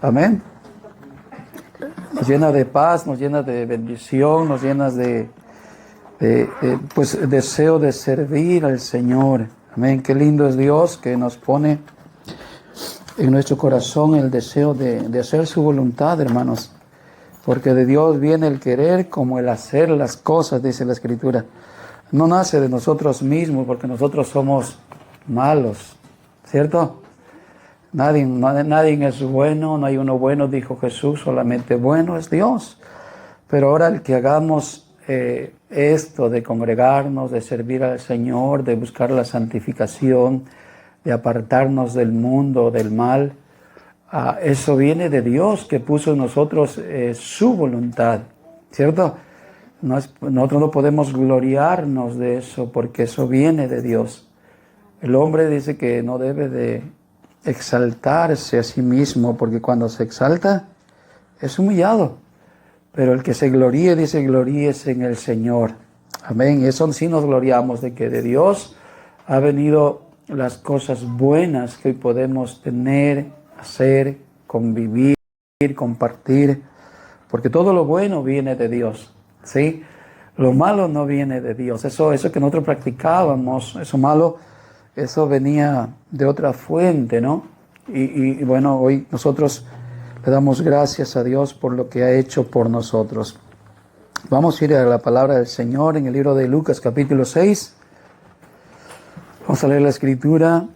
Amén. Nos llena de paz, nos llena de bendición, nos llena pues deseo de servir al Señor. Amén. Qué lindo es Dios que nos pone en nuestro corazón el deseo de hacer su voluntad, hermanos. Porque de Dios viene el querer como el hacer las cosas, dice la Escritura. No nace de nosotros mismos porque nosotros somos malos, ¿cierto? Nadie es bueno, no hay uno bueno, dijo Jesús, solamente bueno es Dios. Pero ahora el que hagamos esto de congregarnos, de servir al Señor, de buscar la santificación, de apartarnos del mundo, del mal, eso viene de Dios que puso en nosotros su voluntad, ¿cierto? Nosotros no podemos gloriarnos de eso porque eso viene de Dios. El hombre dice que no debe de exaltarse a sí mismo, porque cuando se exalta es humillado. Pero el que se gloríe, dice, gloríese en el Señor. Amén. Y eso sí nos gloriamos de que de Dios ha venido las cosas buenas que hoy podemos tener, hacer, convivir, compartir, porque todo lo bueno viene de Dios, ¿sí? Lo malo no viene de Dios. Eso que nosotros practicábamos, eso malo, eso venía de otra fuente, ¿no? Y bueno, hoy nosotros le damos gracias a Dios por lo que ha hecho por nosotros. Vamos a ir a la palabra del Señor en el libro de Lucas capítulo 6. Vamos a leer la Escritura,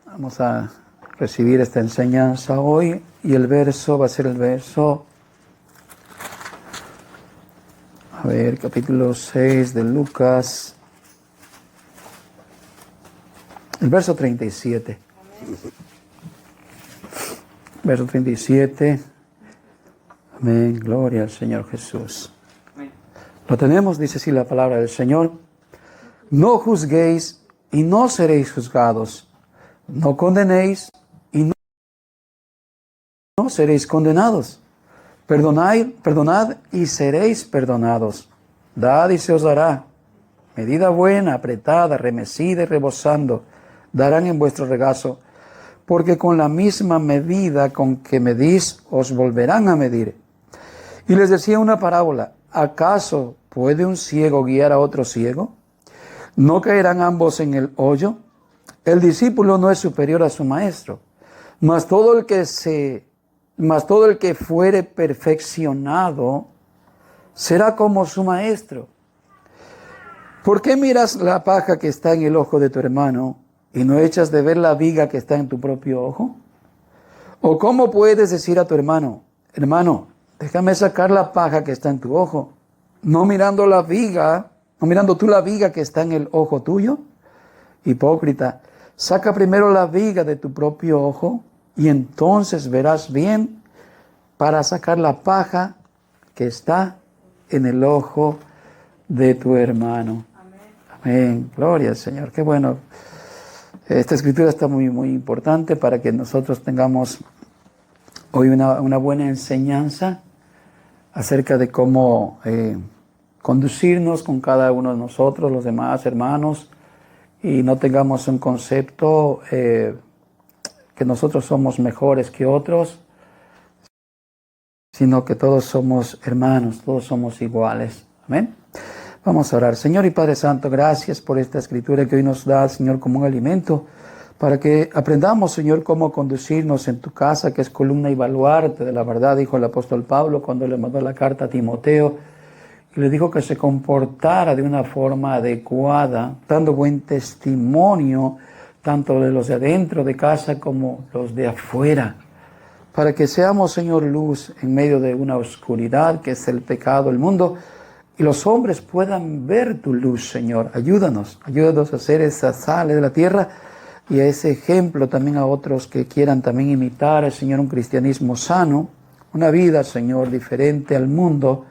vamos a recibir esta enseñanza hoy y el verso va a ser el verso, capítulo 6 de Lucas, el verso 37. Verso 37. Amén. Gloria al Señor Jesús. Lo tenemos, dice así la palabra del Señor. No juzguéis y no seréis juzgados. No condenéis y no seréis condenados. Perdonad y seréis perdonados. Dad y se os dará. Medida buena, apretada, remecida y rebosando, darán en vuestro regazo. Porque con la misma medida con que medís, os volverán a medir. Y les decía una parábola. ¿Acaso puede un ciego guiar a otro ciego? ¿No caerán ambos en el hoyo? El discípulo no es superior a su maestro, mas todo el que fuere perfeccionado será como su maestro. ¿Por qué miras la paja que está en el ojo de tu hermano y no echas de ver la viga que está en tu propio ojo? ¿O cómo puedes decir a tu hermano, hermano, déjame sacar la paja que está en tu ojo, no mirando tú la viga que está en el ojo tuyo? Hipócrita, saca primero la viga de tu propio ojo y entonces verás bien para sacar la paja que está en el ojo de tu hermano. Amén. Amén. Gloria al Señor. Qué bueno. Esta escritura está muy, muy importante para que nosotros tengamos hoy una buena enseñanza acerca de cómo conducirnos con cada uno de nosotros, los demás hermanos, y no tengamos un concepto que nosotros somos mejores que otros, sino que todos somos hermanos, todos somos iguales. Amén. Vamos a orar. Señor y Padre Santo, gracias por esta escritura que hoy nos da, Señor, como un alimento, para que aprendamos, Señor, cómo conducirnos en tu casa, que es columna y baluarte de la verdad, dijo el apóstol Pablo cuando le mandó la carta a Timoteo, y le dijo que se comportara de una forma adecuada, dando buen testimonio, tanto de los de adentro de casa como los de afuera, para que seamos, Señor, luz en medio de una oscuridad que es el pecado, el mundo, y los hombres puedan ver tu luz, Señor. Ayúdanos a ser esa sal de la tierra y a ese ejemplo también a otros que quieran también imitar, Señor, un cristianismo sano, una vida, Señor, diferente al mundo,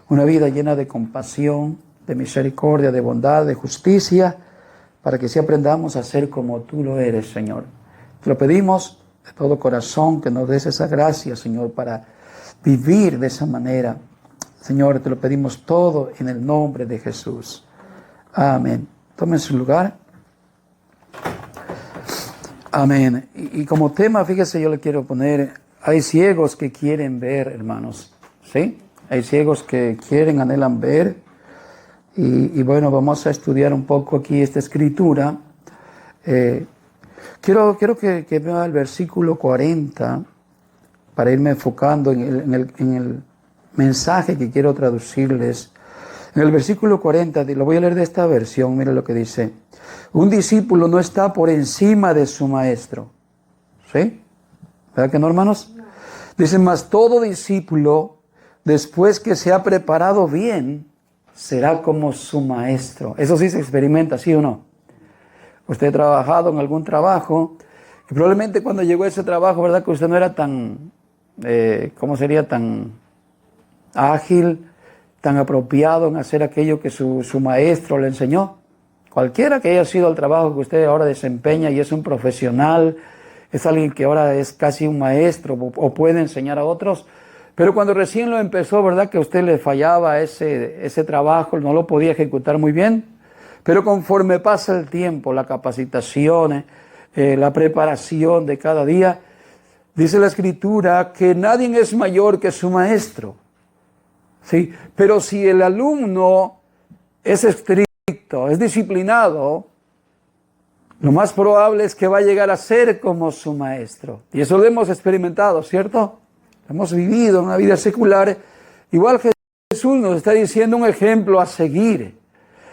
una vida llena de compasión, de misericordia, de bondad, de justicia, para que sí aprendamos a ser como tú lo eres, Señor. Te lo pedimos de todo corazón, que nos des esa gracia, Señor, para vivir de esa manera. Señor, te lo pedimos todo en el nombre de Jesús. Amén. Tomen su lugar. Amén. Y como tema, fíjese, yo le quiero poner hay ciegos que quieren ver, hermanos, ¿sí? Hay ciegos que quieren, anhelan ver. Y bueno, vamos a estudiar un poco aquí esta escritura. Quiero que vea el versículo 40 para irme enfocando en el mensaje que quiero traducirles. En el versículo 40, lo voy a leer de esta versión, mira lo que dice. Un discípulo no está por encima de su maestro. ¿Sí? ¿Verdad que no, hermanos? Dice, mas todo discípulo, después que se ha preparado bien, será como su maestro. Eso sí se experimenta, ¿sí o no? Usted ha trabajado en algún trabajo y probablemente cuando llegó a ese trabajo, ¿verdad? Que usted no era tan, ¿cómo sería? Tan ágil, tan apropiado en hacer aquello que su maestro le enseñó. Cualquiera que haya sido el trabajo que usted ahora desempeña y es un profesional, es alguien que ahora es casi un maestro o puede enseñar a otros, pero cuando recién lo empezó, ¿verdad? Que a usted le fallaba ese trabajo, no lo podía ejecutar muy bien, pero conforme pasa el tiempo, la capacitación, la preparación de cada día, dice la Escritura que nadie es mayor que su maestro. ¿Sí? Pero si el alumno es estricto, es disciplinado, lo más probable es que va a llegar a ser como su maestro. Y eso lo hemos experimentado, ¿cierto? Hemos vivido una vida secular. Igual Jesús nos está diciendo un ejemplo a seguir.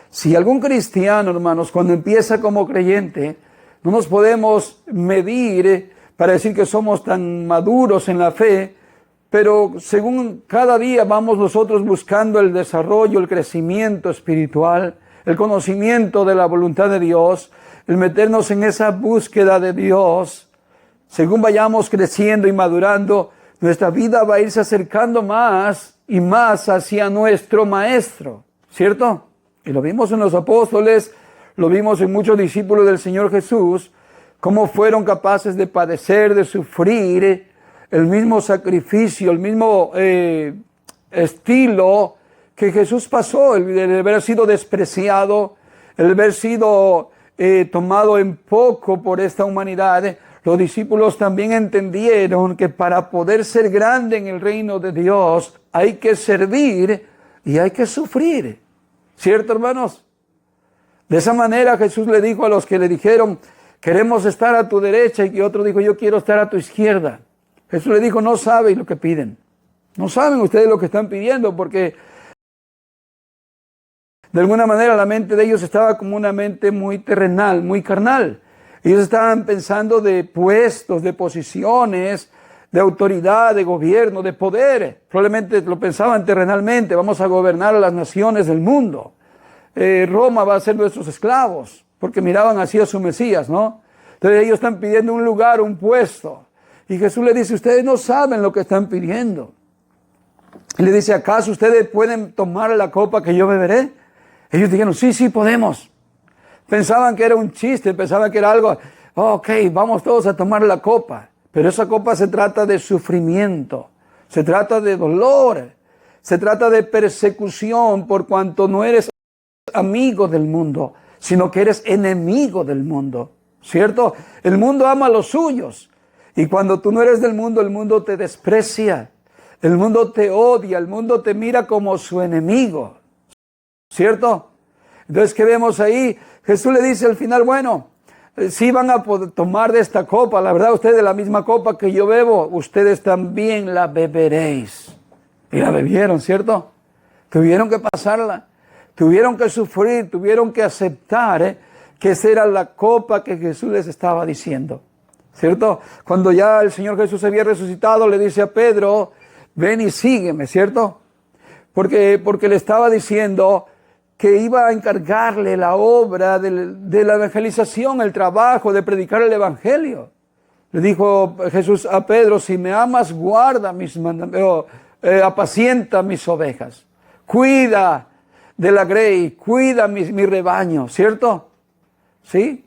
Si algún cristiano, hermanos, cuando empieza como creyente, no nos podemos medir para decir que somos tan maduros en la fe, pero según cada día vamos nosotros buscando el desarrollo, el crecimiento espiritual, el conocimiento de la voluntad de Dios, el meternos en esa búsqueda de Dios, según vayamos creciendo y madurando, nuestra vida va a irse acercando más y más hacia nuestro Maestro, ¿cierto? Y lo vimos en los apóstoles, lo vimos en muchos discípulos del Señor Jesús, cómo fueron capaces de padecer, de sufrir el mismo sacrificio, el mismo estilo que Jesús pasó, el haber sido despreciado, el haber sido tomado en poco por esta humanidad. Los discípulos también entendieron que para poder ser grande en el reino de Dios hay que servir y hay que sufrir. ¿Cierto, hermanos? De esa manera Jesús le dijo a los que le dijeron, queremos estar a tu derecha, y que otro dijo, yo quiero estar a tu izquierda. Jesús le dijo, no saben lo que piden. No saben ustedes lo que están pidiendo, porque de alguna manera la mente de ellos estaba como una mente muy terrenal, muy carnal. Ellos estaban pensando de puestos, de posiciones, de autoridad, de gobierno, de poder. Probablemente lo pensaban terrenalmente, vamos a gobernar a las naciones del mundo. Roma va a ser nuestros esclavos, porque miraban así a su Mesías, ¿no? Entonces ellos están pidiendo un lugar, un puesto. Y Jesús le dice, ustedes no saben lo que están pidiendo. Y le dice, ¿acaso ustedes pueden tomar la copa que yo beberé? Ellos dijeron, sí, podemos. Pensaban que era un chiste, pensaban que era algo, ok, vamos todos a tomar la copa. Pero esa copa se trata de sufrimiento, se trata de dolor, se trata de persecución por cuanto no eres amigo del mundo, sino que eres enemigo del mundo, ¿cierto? El mundo ama a los suyos. Y cuando tú no eres del mundo, el mundo te desprecia, el mundo te odia, el mundo te mira como su enemigo, ¿cierto? Entonces, ¿qué vemos ahí? Jesús le dice al final, bueno, si van a poder tomar de esta copa, la verdad, ustedes de la misma copa que yo bebo, ustedes también la beberéis. Y la bebieron, ¿cierto? Tuvieron que pasarla, tuvieron que sufrir, tuvieron que aceptar que esa era la copa que Jesús les estaba diciendo, ¿cierto? Cuando ya el Señor Jesús había resucitado, le dice a Pedro, ven y sígueme, ¿cierto? Porque le estaba diciendo que iba a encargarle la obra de la evangelización, el trabajo de predicar el evangelio. Le dijo Jesús a Pedro, si me amas, guarda mis mandamientos, apacienta mis ovejas, cuida de la grey, cuida mi rebaño, ¿cierto? ¿Sí?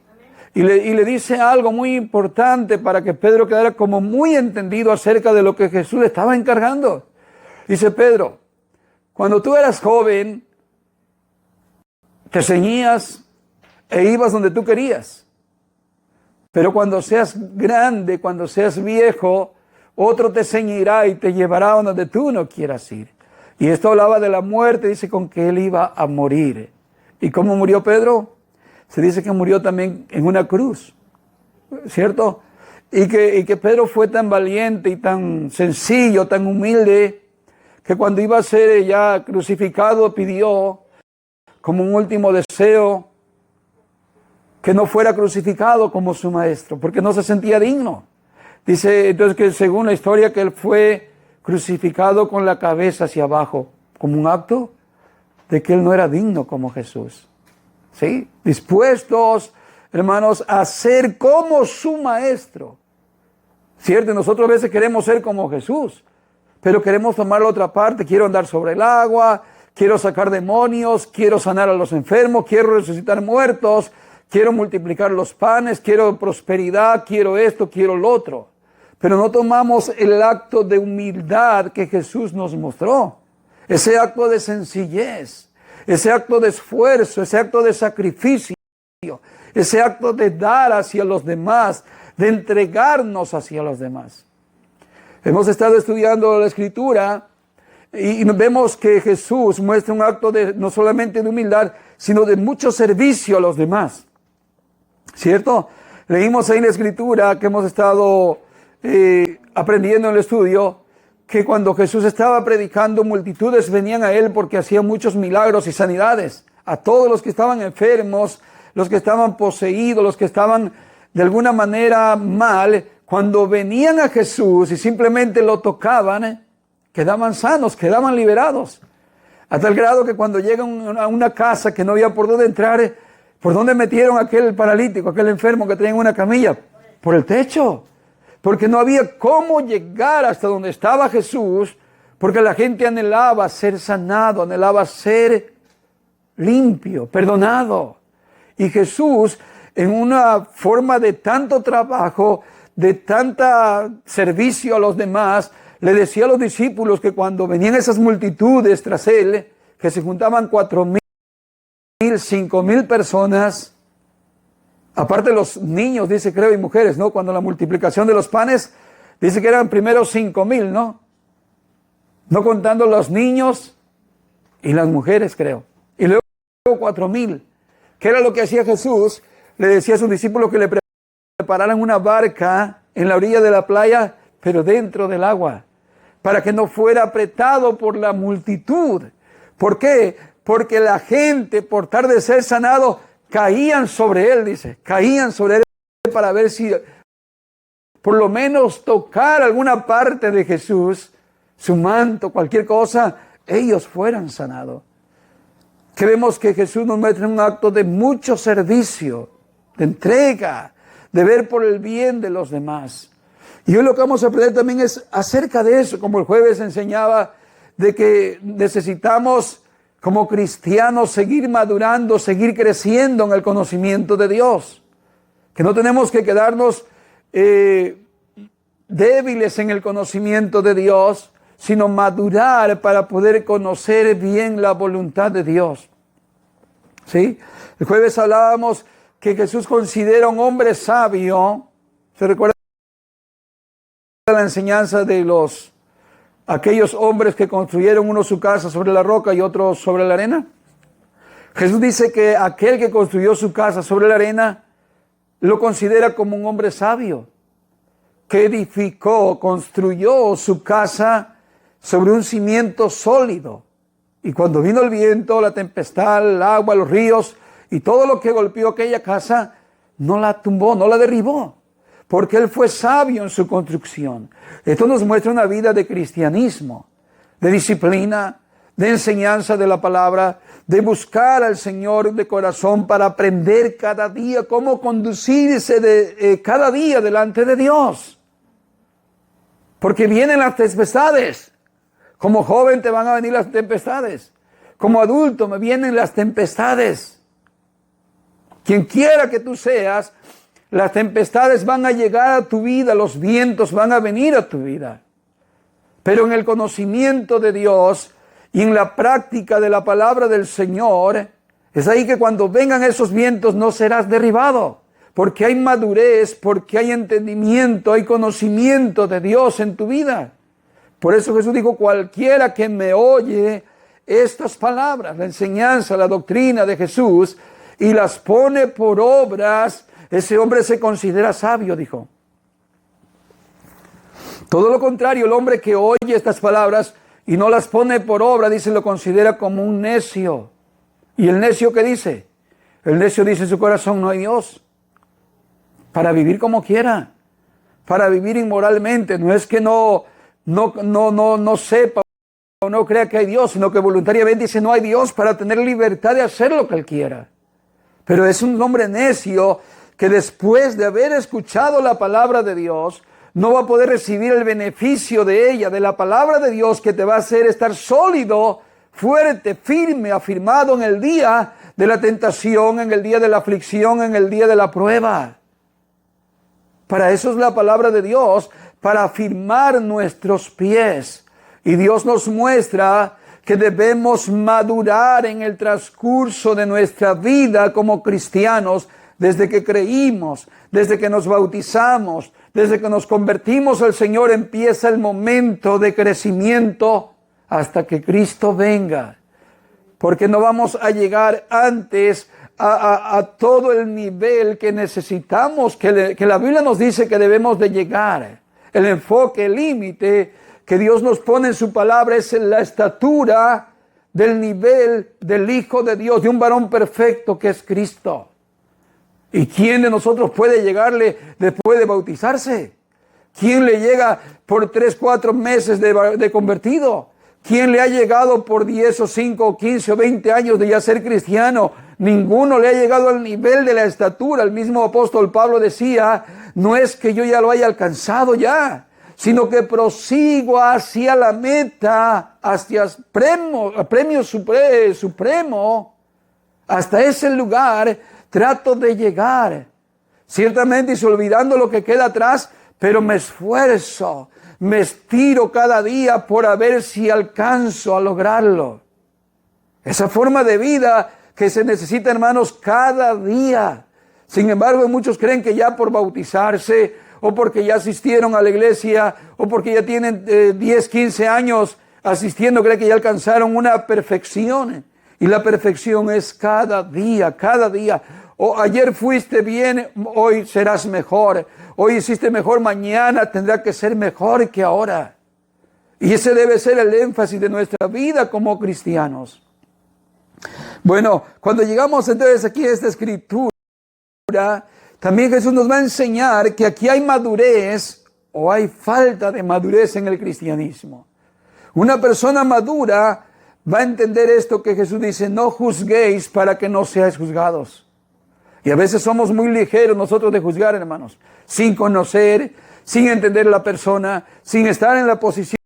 Y le dice algo muy importante para que Pedro quedara como muy entendido acerca de lo que Jesús le estaba encargando. Dice Pedro, cuando tú eras joven, te ceñías e ibas donde tú querías. Pero cuando seas grande, cuando seas viejo, otro te ceñirá y te llevará a donde tú no quieras ir. Y esto hablaba de la muerte, dice, con que él iba a morir. ¿Y cómo murió Pedro? Se dice que murió también en una cruz, ¿cierto? Y que Pedro fue tan valiente y tan sencillo, tan humilde, que cuando iba a ser ya crucificado pidió como un último deseo que no fuera crucificado como su maestro, porque no se sentía digno. Dice entonces que según la historia que él fue crucificado con la cabeza hacia abajo, como un acto de que él no era digno como Jesús. ¿Sí? Dispuestos, hermanos, a ser como su maestro. ¿Cierto? Nosotros a veces queremos ser como Jesús, pero queremos tomar la otra parte. Quiero andar sobre el agua, quiero sacar demonios, quiero sanar a los enfermos, quiero resucitar muertos, quiero multiplicar los panes, quiero prosperidad, quiero esto, quiero lo otro. Pero no tomamos el acto de humildad que Jesús nos mostró. Ese acto de sencillez, ese acto de esfuerzo, ese acto de sacrificio, ese acto de dar hacia los demás, de entregarnos hacia los demás. Hemos estado estudiando la Escritura y vemos que Jesús muestra un acto de no solamente de humildad, sino de mucho servicio a los demás. ¿Cierto? Leímos ahí en la Escritura que hemos estado aprendiendo en el estudio, que cuando Jesús estaba predicando, multitudes venían a él porque hacía muchos milagros y sanidades. A todos los que estaban enfermos, los que estaban poseídos, los que estaban de alguna manera mal, cuando venían a Jesús y simplemente lo tocaban, quedaban sanos, quedaban liberados. A tal grado que cuando llegan a una casa que no había por dónde entrar, ¿por dónde metieron a aquel paralítico, aquel enfermo que tenía una camilla? Por el techo. Porque no había cómo llegar hasta donde estaba Jesús, porque la gente anhelaba ser sanado, anhelaba ser limpio, perdonado. Y Jesús, en una forma de tanto trabajo, de tanta servicio a los demás, le decía a los discípulos que cuando venían esas multitudes tras él, que se juntaban 4,000, 5,000 personas, aparte los niños, dice, creo, y mujeres, ¿no? Cuando la multiplicación de los panes, dice que eran primero 5,000, ¿no? No contando los niños y las mujeres, creo. Y luego 4,000. ¿Qué era lo que hacía Jesús? Le decía a sus discípulos que le prepararan una barca en la orilla de la playa, pero dentro del agua, para que no fuera apretado por la multitud. ¿Por qué? Porque la gente, por tal de ser sanado, caían sobre él, dice, caían sobre él para ver si por lo menos tocar alguna parte de Jesús, su manto, cualquier cosa, ellos fueran sanados. Que vemos que Jesús nos muestra un acto de mucho servicio, de entrega, de ver por el bien de los demás. Y hoy lo que vamos a aprender también es acerca de eso, como el jueves enseñaba, de que necesitamos como cristianos seguir madurando, seguir creciendo en el conocimiento de Dios. Que no tenemos que quedarnos débiles en el conocimiento de Dios, sino madurar para poder conocer bien la voluntad de Dios. ¿Sí? El jueves hablábamos que Jesús considera un hombre sabio. ¿Se recuerda la enseñanza de aquellos hombres que construyeron uno su casa sobre la roca y otro sobre la arena? Jesús dice que aquel que construyó su casa sobre la arena lo considera como un hombre sabio, que edificó, construyó su casa sobre un cimiento sólido. Y cuando vino el viento, la tempestad, el agua, los ríos y todo lo que golpeó aquella casa, no la tumbó, no la derribó, porque él fue sabio en su construcción. Esto nos muestra una vida de cristianismo, de disciplina, de enseñanza de la palabra, de buscar al Señor de corazón para aprender cada día cómo conducirse cada día delante de Dios. Porque vienen las tempestades. Como joven te van a venir las tempestades. Como adulto me vienen las tempestades. Quien quiera que tú seas, las tempestades van a llegar a tu vida, los vientos van a venir a tu vida. Pero en el conocimiento de Dios y en la práctica de la palabra del Señor, es ahí que cuando vengan esos vientos no serás derribado, porque hay madurez, porque hay entendimiento, hay conocimiento de Dios en tu vida. Por eso Jesús dijo, cualquiera que me oye estas palabras, la enseñanza, la doctrina de Jesús, y las pone por obras, ese hombre se considera sabio, dijo. Todo lo contrario, el hombre que oye estas palabras y no las pone por obra, dice, lo considera como un necio. ¿Y el necio qué dice? El necio dice en su corazón, no hay Dios. Para vivir como quiera, para vivir inmoralmente. No es que no sepa o no crea que hay Dios, sino que voluntariamente dice, no hay Dios, para tener libertad de hacer lo que él quiera. Pero es un hombre necio que después de haber escuchado la palabra de Dios, no va a poder recibir el beneficio de ella, de la palabra de Dios, que te va a hacer estar sólido, fuerte, firme, afirmado en el día de la tentación, en el día de la aflicción, en el día de la prueba. Para eso es la palabra de Dios, para afirmar nuestros pies. Y Dios nos muestra que debemos madurar en el transcurso de nuestra vida como cristianos, desde que creímos, desde que nos bautizamos, desde que nos convertimos al Señor, empieza el momento de crecimiento hasta que Cristo venga. Porque no vamos a llegar antes a todo el nivel que necesitamos, que la Biblia nos dice que debemos de llegar. El enfoque, el límite que Dios nos pone en su palabra es la estatura del nivel del Hijo de Dios, de un varón perfecto que es Cristo. ¿Y quién de nosotros puede llegarle después de bautizarse? ¿Quién le llega por 3, 4 meses de convertido? ¿Quién le ha llegado por 10 o 5 o 15 o 20 años de ya ser cristiano? Ninguno le ha llegado al nivel de la estatura. El mismo apóstol Pablo decía, no es que yo ya lo haya alcanzado ya, sino que prosigo hacia la meta, hacia el premio supremo, hasta ese lugar trato de llegar. Ciertamente, y olvidando lo que queda atrás, pero me esfuerzo, me estiro cada día por a ver si alcanzo a lograrlo. Esa forma de vida que se necesita, hermanos, cada día. Sin embargo, muchos creen que ya por bautizarse, o porque ya asistieron a la iglesia, o porque ya tienen 10, 15 años asistiendo, creen que ya alcanzaron una perfección. Y la perfección es cada día, cada día. O ayer fuiste bien, hoy serás mejor. Hoy hiciste mejor, mañana tendrá que ser mejor que ahora. Y ese debe ser el énfasis de nuestra vida como cristianos. Bueno, cuando llegamos entonces aquí a esta escritura, también Jesús nos va a enseñar que aquí hay madurez o hay falta de madurez en el cristianismo. Una persona madura va a entender esto que Jesús dice, no juzguéis para que no seáis juzgados. Y a veces somos muy ligeros nosotros de juzgar, hermanos, sin conocer, sin entender la persona, sin estar en la posición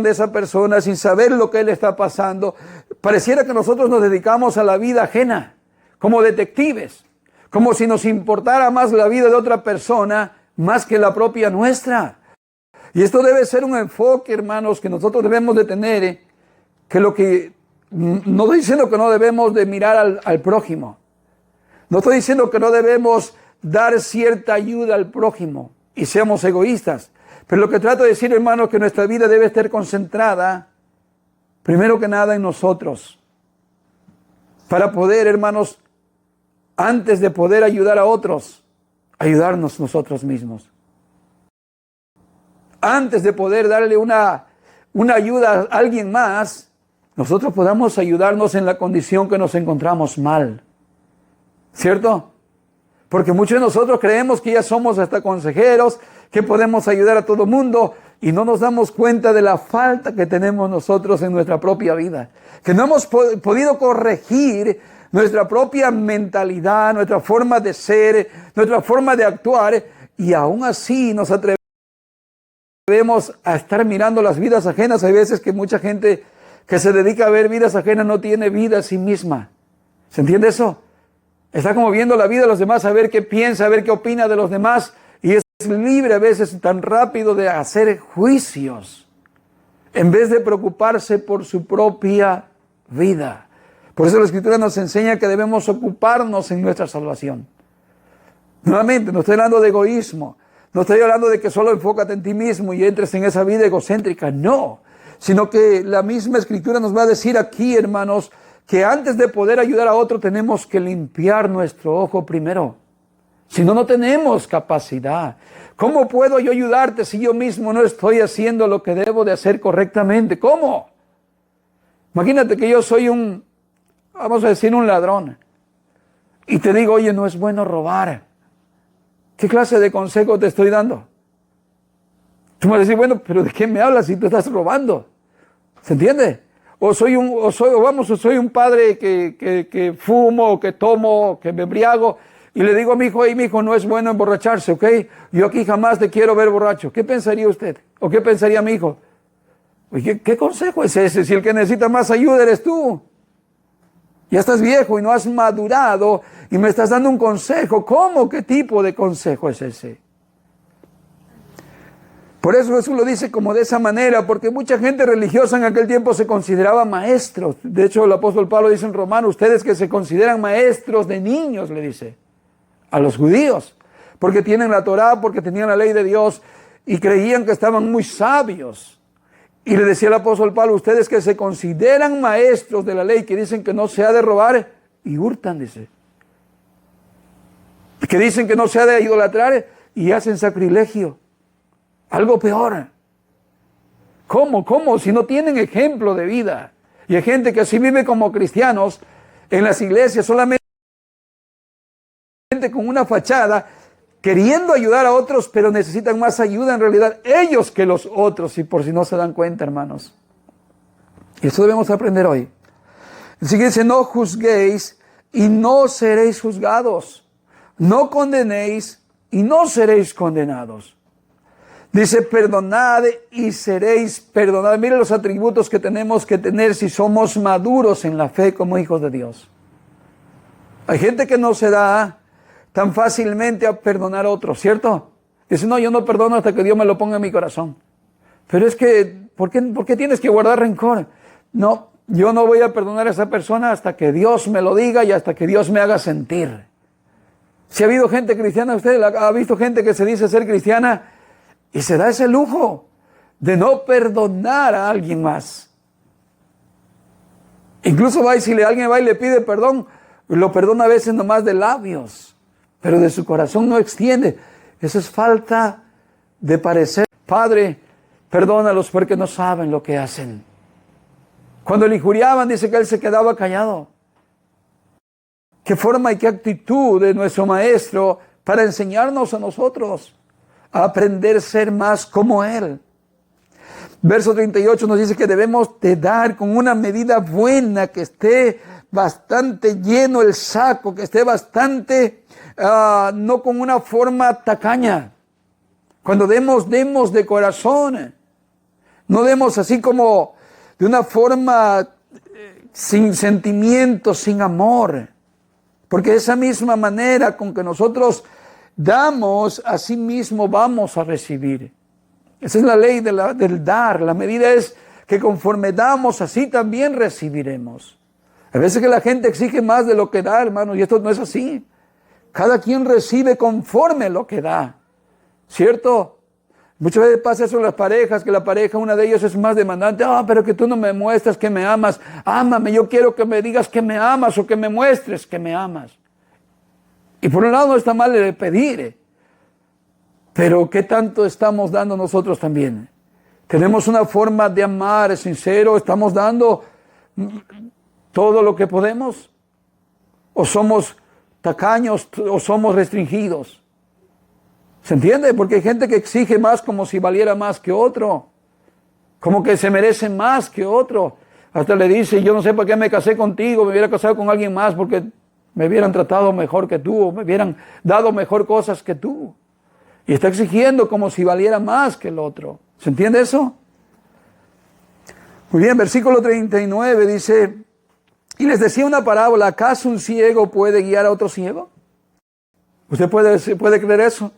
de esa persona, sin saber lo que él está pasando. Pareciera que nosotros nos dedicamos a la vida ajena, como detectives, como si nos importara más la vida de otra persona más que la propia nuestra. Y esto debe ser un enfoque, hermanos, que nosotros debemos de tener, que lo que, no estoy diciendo que no debemos de mirar al prójimo, no estoy diciendo que no debemos dar cierta ayuda al prójimo y seamos egoístas, pero lo que trato de decir, hermanos, es que nuestra vida debe estar concentrada, primero que nada, en nosotros, para poder, hermanos, antes de poder ayudar a otros, ayudarnos nosotros mismos. Antes de poder darle una ayuda a alguien más, nosotros podamos ayudarnos en la condición que nos encontramos mal. ¿Cierto? Porque muchos de nosotros creemos que ya somos hasta consejeros, que podemos ayudar a todo mundo y no nos damos cuenta de la falta que tenemos nosotros en nuestra propia vida. Que no hemos podido corregir nuestra propia mentalidad, nuestra forma de ser, nuestra forma de actuar, y aún así nos atrevemos a estar mirando las vidas ajenas. Hay veces que mucha gente que se dedica a ver vidas ajenas no tiene vida a sí misma. ¿Se entiende eso? Está como viendo la vida de los demás, a ver qué piensa, a ver qué opina de los demás, y es libre a veces tan rápido de hacer juicios, en vez de preocuparse por su propia vida. Por eso la Escritura nos enseña que debemos ocuparnos en nuestra salvación. Nuevamente, no estoy hablando de egoísmo. No estoy hablando de que solo enfócate en ti mismo y entres en esa vida egocéntrica. No. Sino que la misma Escritura nos va a decir aquí, hermanos, que antes de poder ayudar a otro tenemos que limpiar nuestro ojo primero. Si no, no tenemos capacidad. ¿Cómo puedo yo ayudarte si yo mismo no estoy haciendo lo que debo de hacer correctamente? ¿Cómo? Imagínate que yo soy vamos a decir, un ladrón. Y te digo, oye, no es bueno robar. ¿Qué clase de consejo te estoy dando? Tú me vas a decir, bueno, pero ¿de qué me hablas si tú estás robando? ¿Se entiende? O soy un padre que fumo, o que tomo, o que me embriago, y le digo a mi hijo, hey, mi hijo, no es bueno emborracharse, ¿ok? Yo aquí jamás te quiero ver borracho. ¿Qué pensaría usted? ¿O qué pensaría mi hijo? Oye, ¿qué consejo es ese? Si el que necesita más ayuda eres tú. Ya estás viejo y no has madurado y me estás dando un consejo. ¿Cómo? ¿Qué tipo de consejo es ese? Por eso Jesús lo dice como de esa manera, porque mucha gente religiosa en aquel tiempo se consideraba maestros. De hecho, el apóstol Pablo dice en Romanos, ustedes que se consideran maestros de niños, le dice a los judíos, porque tienen la Torá, porque tenían la ley de Dios y creían que estaban muy sabios. Y le decía el apóstol Pablo, ustedes que se consideran maestros de la ley, que dicen que no se ha de robar y hurtan, dice. Que dicen que no se ha de idolatrar y hacen sacrilegio. Algo peor. ¿Cómo? Si no tienen ejemplo de vida. Y hay gente que así vive como cristianos en las iglesias, solamente con una fachada, queriendo ayudar a otros, pero necesitan más ayuda en realidad ellos que los otros, y por si no se dan cuenta, hermanos. Y eso debemos aprender hoy. Así que dice, no juzguéis y no seréis juzgados. No condenéis y no seréis condenados. Dice, perdonad y seréis perdonados. Miren los atributos que tenemos que tener si somos maduros en la fe como hijos de Dios. Hay gente que no se da tan fácilmente a perdonar a otros, ¿cierto? Dice, no, yo no perdono hasta que Dios me lo ponga en mi corazón. Pero es que, ¿por qué tienes que guardar rencor? No, yo no voy a perdonar a esa persona hasta que Dios me lo diga y hasta que Dios me haga sentir. Si ha habido gente cristiana, usted ha visto gente que se dice ser cristiana y se da ese lujo de no perdonar a alguien más. Incluso va y si alguien va y le pide perdón, lo perdona a veces nomás de labios, pero de su corazón no extiende. Eso es falta de parecer. Padre, perdónalos porque no saben lo que hacen. Cuando le injuriaban, dice que él se quedaba callado. ¿Qué forma y qué actitud de nuestro maestro para enseñarnos a nosotros a aprender a ser más como él? Verso 38 nos dice que debemos de dar con una medida buena, que esté bastante lleno el saco, que esté bastante, no con una forma tacaña. Cuando demos de corazón, no demos así como de una forma sin sentimiento, sin amor. Porque de esa misma manera con que nosotros damos, así mismo vamos a recibir. Esa es la ley del dar. La medida es que conforme damos, así también recibiremos. A veces que la gente exige más de lo que da, hermanos, y esto no es así. Cada quien recibe conforme lo que da, ¿cierto? Muchas veces pasa eso en las parejas, que la pareja, una de ellas es más demandante. Pero que tú no me muestras que me amas. Ámame, yo quiero que me digas que me amas o que me muestres que me amas. Y por un lado no está mal de pedir, pero ¿qué tanto estamos dando nosotros también? ¿Tenemos una forma de amar sincero? ¿Estamos dando todo lo que podemos? ¿O somos tacaños o somos restringidos? ¿Se entiende? Porque hay gente que exige más como si valiera más que otro. Como que se merece más que otro. Hasta le dice, yo no sé por qué me casé contigo, me hubiera casado con alguien más porque me hubieran tratado mejor que tú, o me hubieran dado mejor cosas que tú. Y está exigiendo como si valiera más que el otro. ¿Se entiende eso? Muy bien, versículo 39 dice, y les decía una parábola, ¿acaso un ciego puede guiar a otro ciego? ¿Usted puede creer eso?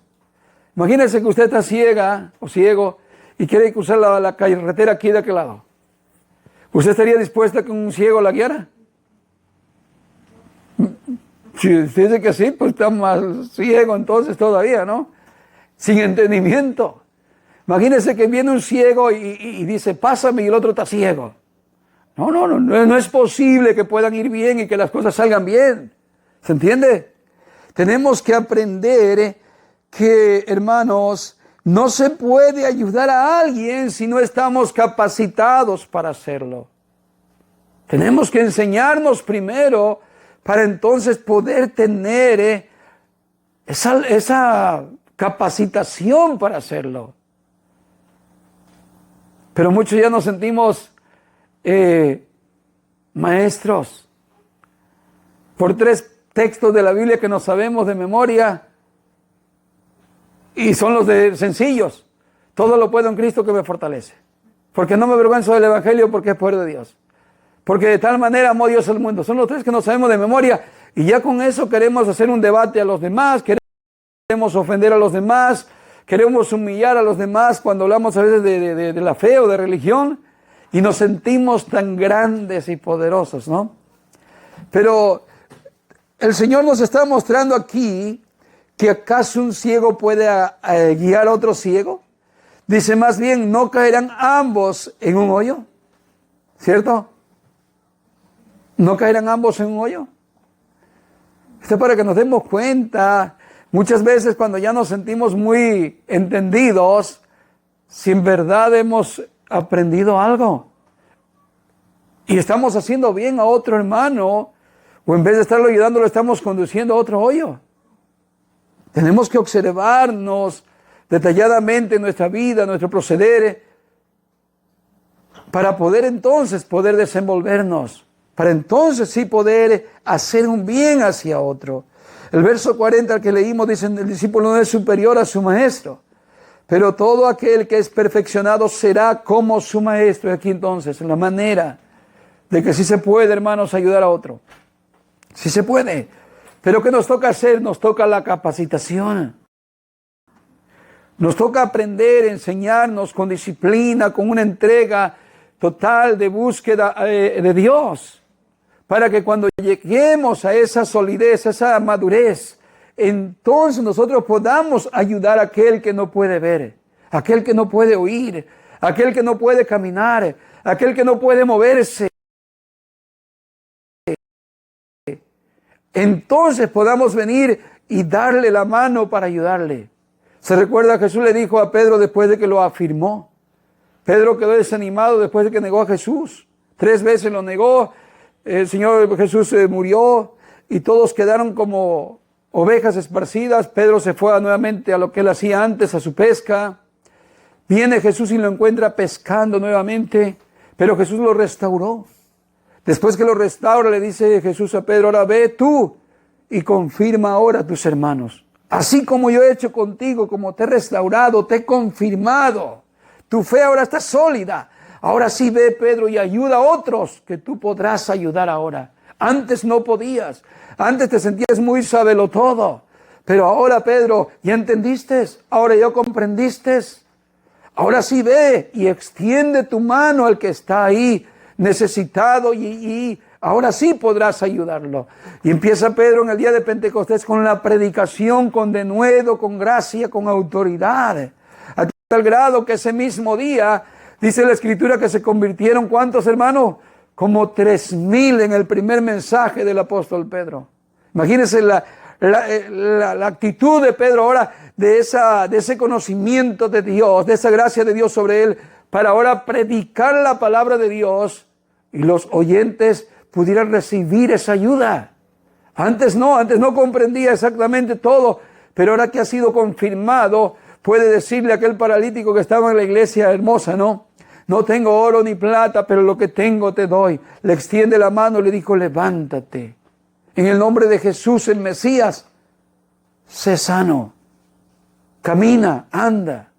Imagínese que usted está ciega o ciego y quiere cruzar la carretera aquí de aquel lado. ¿Usted estaría dispuesto a que un ciego la guiara? Si usted dice que sí, pues está más ciego entonces todavía, ¿no? Sin entendimiento. Imagínese que viene un ciego y dice, pásame, y el otro está ciego. No es posible que puedan ir bien y que las cosas salgan bien. ¿Se entiende? Tenemos que aprender que, hermanos, no se puede ayudar a alguien si no estamos capacitados para hacerlo. Tenemos que enseñarnos primero para entonces poder tener esa capacitación para hacerlo. Pero muchos ya nos sentimos maestros. Por 3 textos de la Biblia que nos sabemos de memoria, y son los de sencillos. Todo lo puedo en Cristo que me fortalece. Porque no me avergüenzo del Evangelio, porque es poder de Dios. Porque de tal manera amó Dios al mundo. Son los 3 que nos sabemos de memoria, y ya con eso queremos hacer un debate a los demás, queremos ofender a los demás, queremos humillar a los demás cuando hablamos a veces de la fe o de religión, y nos sentimos tan grandes y poderosos, ¿no? Pero el Señor nos está mostrando aquí que acaso un ciego puede guiar a otro ciego. Dice más bien, ¿no caerán ambos en un hoyo? ¿Cierto? ¿No caerán ambos en un hoyo? Esto es para que nos demos cuenta, muchas veces cuando ya nos sentimos muy entendidos, si en verdad hemos aprendido algo y estamos haciendo bien a otro hermano, o en vez de estarlo ayudando, lo estamos conduciendo a otro hoyo. Tenemos que observarnos detalladamente en nuestra vida, nuestro proceder, para poder entonces poder desenvolvernos, para entonces sí poder hacer un bien hacia otro. El verso 40 que leímos dice, el discípulo no es superior a su maestro, pero todo aquel que es perfeccionado será como su maestro. Y aquí entonces, la manera de que sí se puede, hermanos, ayudar a otro. Sí se puede. Pero ¿qué nos toca hacer? Nos toca la capacitación. Nos toca aprender, enseñarnos con disciplina, con una entrega total de búsqueda de Dios. Para que cuando lleguemos a esa solidez, a esa madurez, entonces nosotros podamos ayudar a aquel que no puede ver, aquel que no puede oír, aquel que no puede caminar, aquel que no puede moverse. Entonces podamos venir y darle la mano para ayudarle. Se recuerda, Jesús le dijo a Pedro después de que lo afirmó. Pedro quedó desanimado después de que negó a Jesús. 3 veces lo negó. El Señor Jesús murió y todos quedaron como ovejas esparcidas. Pedro se fue nuevamente a lo que él hacía antes, a su pesca. Viene Jesús y lo encuentra pescando nuevamente, pero Jesús lo restauró. Después que lo restaura, le dice Jesús a Pedro, ahora ve tú y confirma ahora a tus hermanos. Así como yo he hecho contigo, como te he restaurado, te he confirmado. Tu fe ahora está sólida. Ahora sí ve, Pedro, y ayuda a otros que tú podrás ayudar ahora. Antes no podías. Antes te sentías muy sabelotodo. Pero ahora, Pedro, ¿ya entendiste? Ahora ya comprendiste. Ahora sí ve y extiende tu mano al que está ahí necesitado y ahora sí podrás ayudarlo. Y empieza Pedro en el día de Pentecostés con la predicación, con denuedo, con gracia, con autoridad. A tal grado que ese mismo día, dice la Escritura, que se convirtieron, ¿cuántos, hermanos? Como 3,000 en el primer mensaje del apóstol Pedro. Imagínense la actitud de Pedro ahora, de ese conocimiento de Dios, de esa gracia de Dios sobre él, para ahora predicar la palabra de Dios y los oyentes pudieran recibir esa ayuda. Antes no comprendía exactamente todo, pero ahora que ha sido confirmado, puede decirle a aquel paralítico que estaba en la iglesia hermosa, ¿no? No tengo oro ni plata, pero lo que tengo te doy. Le extiende la mano y le dijo, levántate. En el nombre de Jesús, el Mesías, sé sano. Camina, anda.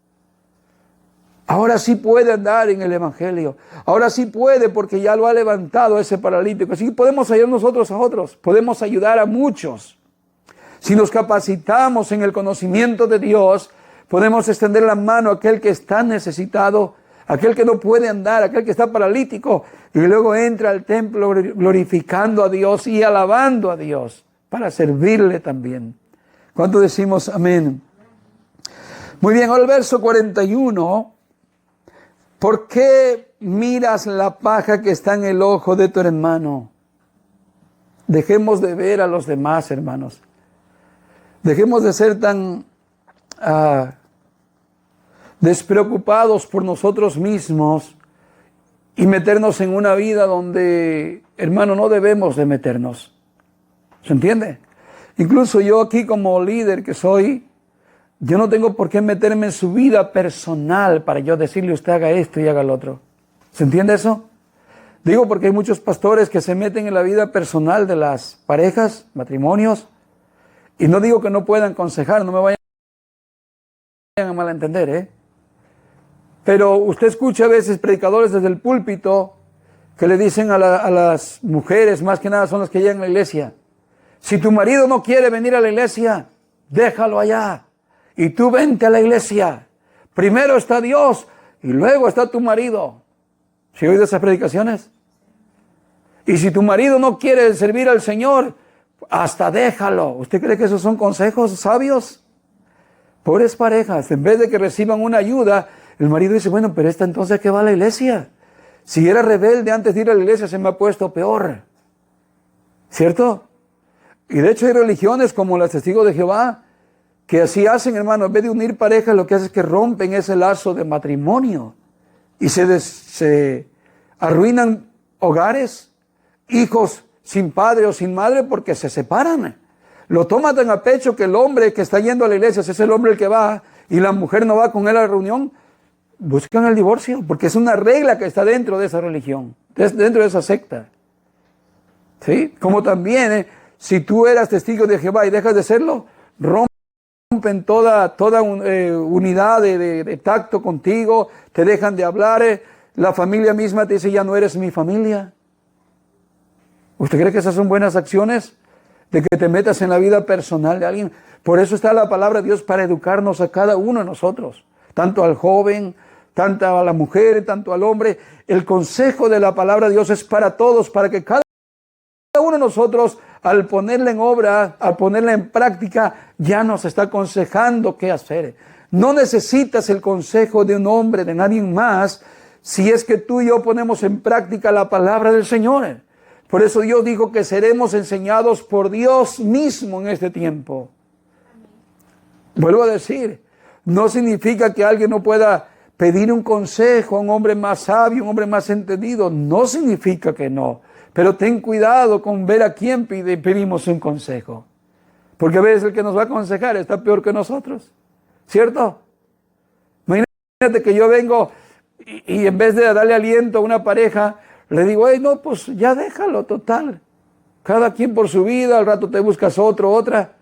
Ahora sí puede andar en el Evangelio. Ahora sí puede porque ya lo ha levantado ese paralítico. Así que podemos ayudar nosotros a otros. Podemos ayudar a muchos. Si nos capacitamos en el conocimiento de Dios, podemos extender la mano a aquel que está necesitado, aquel que no puede andar, aquel que está paralítico. Y luego entra al templo glorificando a Dios y alabando a Dios. para servirle también. ¿Cuánto decimos amén? Muy bien, ahora el verso 41. ¿Por qué miras la paja que está en el ojo de tu hermano? Dejemos de ver a los demás, hermanos. Dejemos de ser tan despreocupados por nosotros mismos y meternos en una vida donde, hermano, no debemos de meternos. ¿Se entiende? Incluso yo aquí como líder que soy, yo no tengo por qué meterme en su vida personal para yo decirle usted haga esto y haga lo otro. ¿Se entiende eso? Digo porque hay muchos pastores que se meten en la vida personal de las parejas, matrimonios, y no digo que no puedan aconsejar, no me vayan a malentender, ¿eh? Pero usted escucha a veces predicadores desde el púlpito que le dicen a las mujeres, más que nada son las que llegan a la iglesia, si tu marido no quiere venir a la iglesia, déjalo allá. Y tú vente a la iglesia. Primero está Dios y luego está tu marido. ¿Sí oído esas predicaciones? Y si tu marido no quiere servir al Señor, hasta déjalo. ¿Usted cree que esos son consejos sabios? Pobres parejas, en vez de que reciban una ayuda, el marido dice, bueno, pero esta entonces ¿qué va a la iglesia? Si era rebelde antes de ir a la iglesia, se me ha puesto peor. ¿Cierto? Y de hecho hay religiones como las Testigos de Jehová, que así hacen, hermano, en vez de unir parejas, lo que hacen es que rompen ese lazo de matrimonio y se arruinan hogares, hijos sin padre o sin madre porque se separan. Lo toman tan a pecho que el hombre que está yendo a la iglesia, si es el hombre el que va y la mujer no va con él a la reunión, buscan el divorcio porque es una regla que está dentro de esa religión, dentro de esa secta. ¿Sí? Como también, si tú eras testigo de Jehová y dejas de serlo, rompen toda unidad de tacto contigo, te dejan de hablar, la familia misma te dice, ya no eres mi familia. ¿Usted cree que esas son buenas acciones? De que te metas en la vida personal de alguien. Por eso está la palabra de Dios para educarnos a cada uno de nosotros, tanto al joven, tanto a la mujer, tanto al hombre. El consejo de la palabra de Dios es para todos, para que cada uno de nosotros, al ponerla en obra, al ponerla en práctica, ya nos está aconsejando qué hacer. No necesitas el consejo de un hombre, de nadie más, si es que tú y yo ponemos en práctica la palabra del Señor. Por eso Dios dijo que seremos enseñados por Dios mismo en este tiempo. Vuelvo a decir, no significa que alguien no pueda pedir un consejo a un hombre más sabio, un hombre más entendido. No significa que no. Pero ten cuidado con ver a quién pedimos un consejo. Porque a veces el que nos va a aconsejar está peor que nosotros. ¿Cierto? Imagínate que yo vengo y en vez de darle aliento a una pareja, le digo, hey, no, pues ya déjalo, total. Cada quien por su vida, al rato te buscas otra.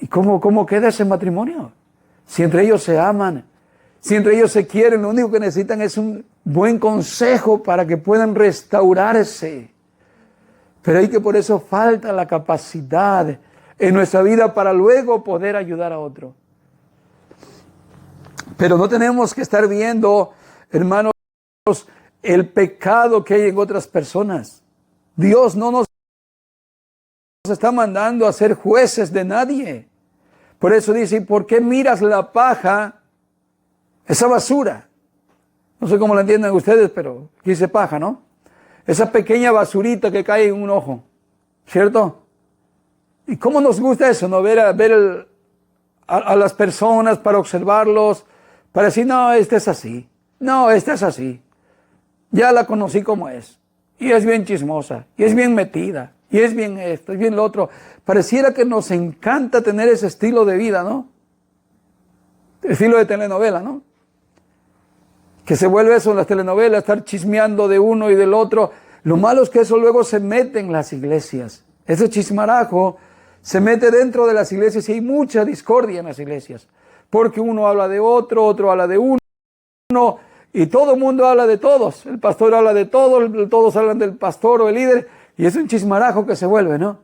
¿Y cómo queda ese matrimonio? Si entre ellos se aman, si entre ellos se quieren, lo único que necesitan es un buen consejo para que puedan restaurarse. Pero hay que por eso falta la capacidad en nuestra vida para luego poder ayudar a otro. Pero no tenemos que estar viendo, hermanos, el pecado que hay en otras personas. Dios no nos está mandando a ser jueces de nadie. Por eso dice, ¿por qué miras la paja, esa basura? No sé cómo la entienden ustedes, pero aquí dice paja, ¿no? Esa pequeña basurita que cae en un ojo, ¿cierto? ¿Y cómo nos gusta eso, no? Ver a las personas para observarlos, para decir, no, este es así, no, este es así. Ya la conocí como es. Y es bien chismosa. Y es bien metida. Y es bien esto, es bien lo otro. Pareciera que nos encanta tener ese estilo de vida, ¿no? Estilo de telenovela, ¿no? Que se vuelve eso en las telenovelas, estar chismeando de uno y del otro. Lo malo es que eso luego se mete en las iglesias. Ese chismarajo se mete dentro de las iglesias y hay mucha discordia en las iglesias. Porque uno habla de otro, otro habla de uno. Y todo el mundo habla de todos. El pastor habla de todos, todos hablan del pastor o el líder. Y es un chismarajo que se vuelve, ¿no?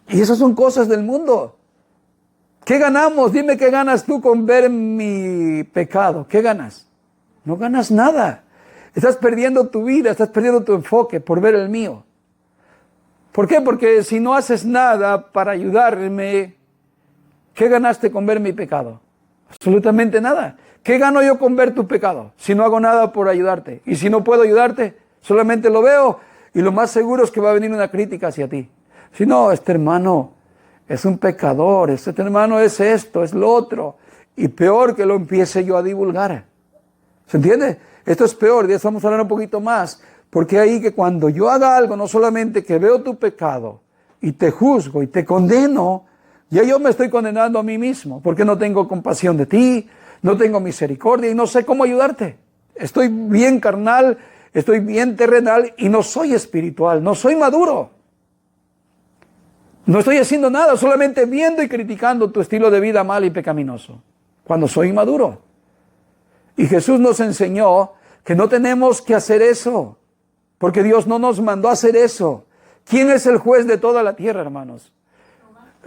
Y esas son cosas del mundo. ¿Qué ganamos? Dime qué ganas tú con ver mi pecado. ¿Qué ganas? No ganas nada. Estás perdiendo tu vida, estás perdiendo tu enfoque por ver el mío. ¿Por qué? Porque si no haces nada para ayudarme, ¿qué ganaste con ver mi pecado? Absolutamente nada. ¿Qué gano yo con ver tu pecado si no hago nada por ayudarte? Y si no puedo ayudarte, solamente lo veo y lo más seguro es que va a venir una crítica hacia ti. Si no, este hermano es un pecador, este hermano es esto, es lo otro. Y peor que lo empiece yo a divulgar. ¿Se entiende? Esto es peor, ya estamos hablando un poquito más. Porque ahí que cuando yo haga algo, no solamente que veo tu pecado y te juzgo y te condeno, ya yo me estoy condenando a mí mismo, porque no tengo compasión de ti, no tengo misericordia y no sé cómo ayudarte. Estoy bien carnal, estoy bien terrenal y no soy espiritual, no soy maduro. No estoy haciendo nada, solamente viendo y criticando tu estilo de vida mal y pecaminoso, cuando soy inmaduro. Y Jesús nos enseñó que no tenemos que hacer eso, porque Dios no nos mandó a hacer eso. ¿Quién es el juez de toda la tierra, hermanos?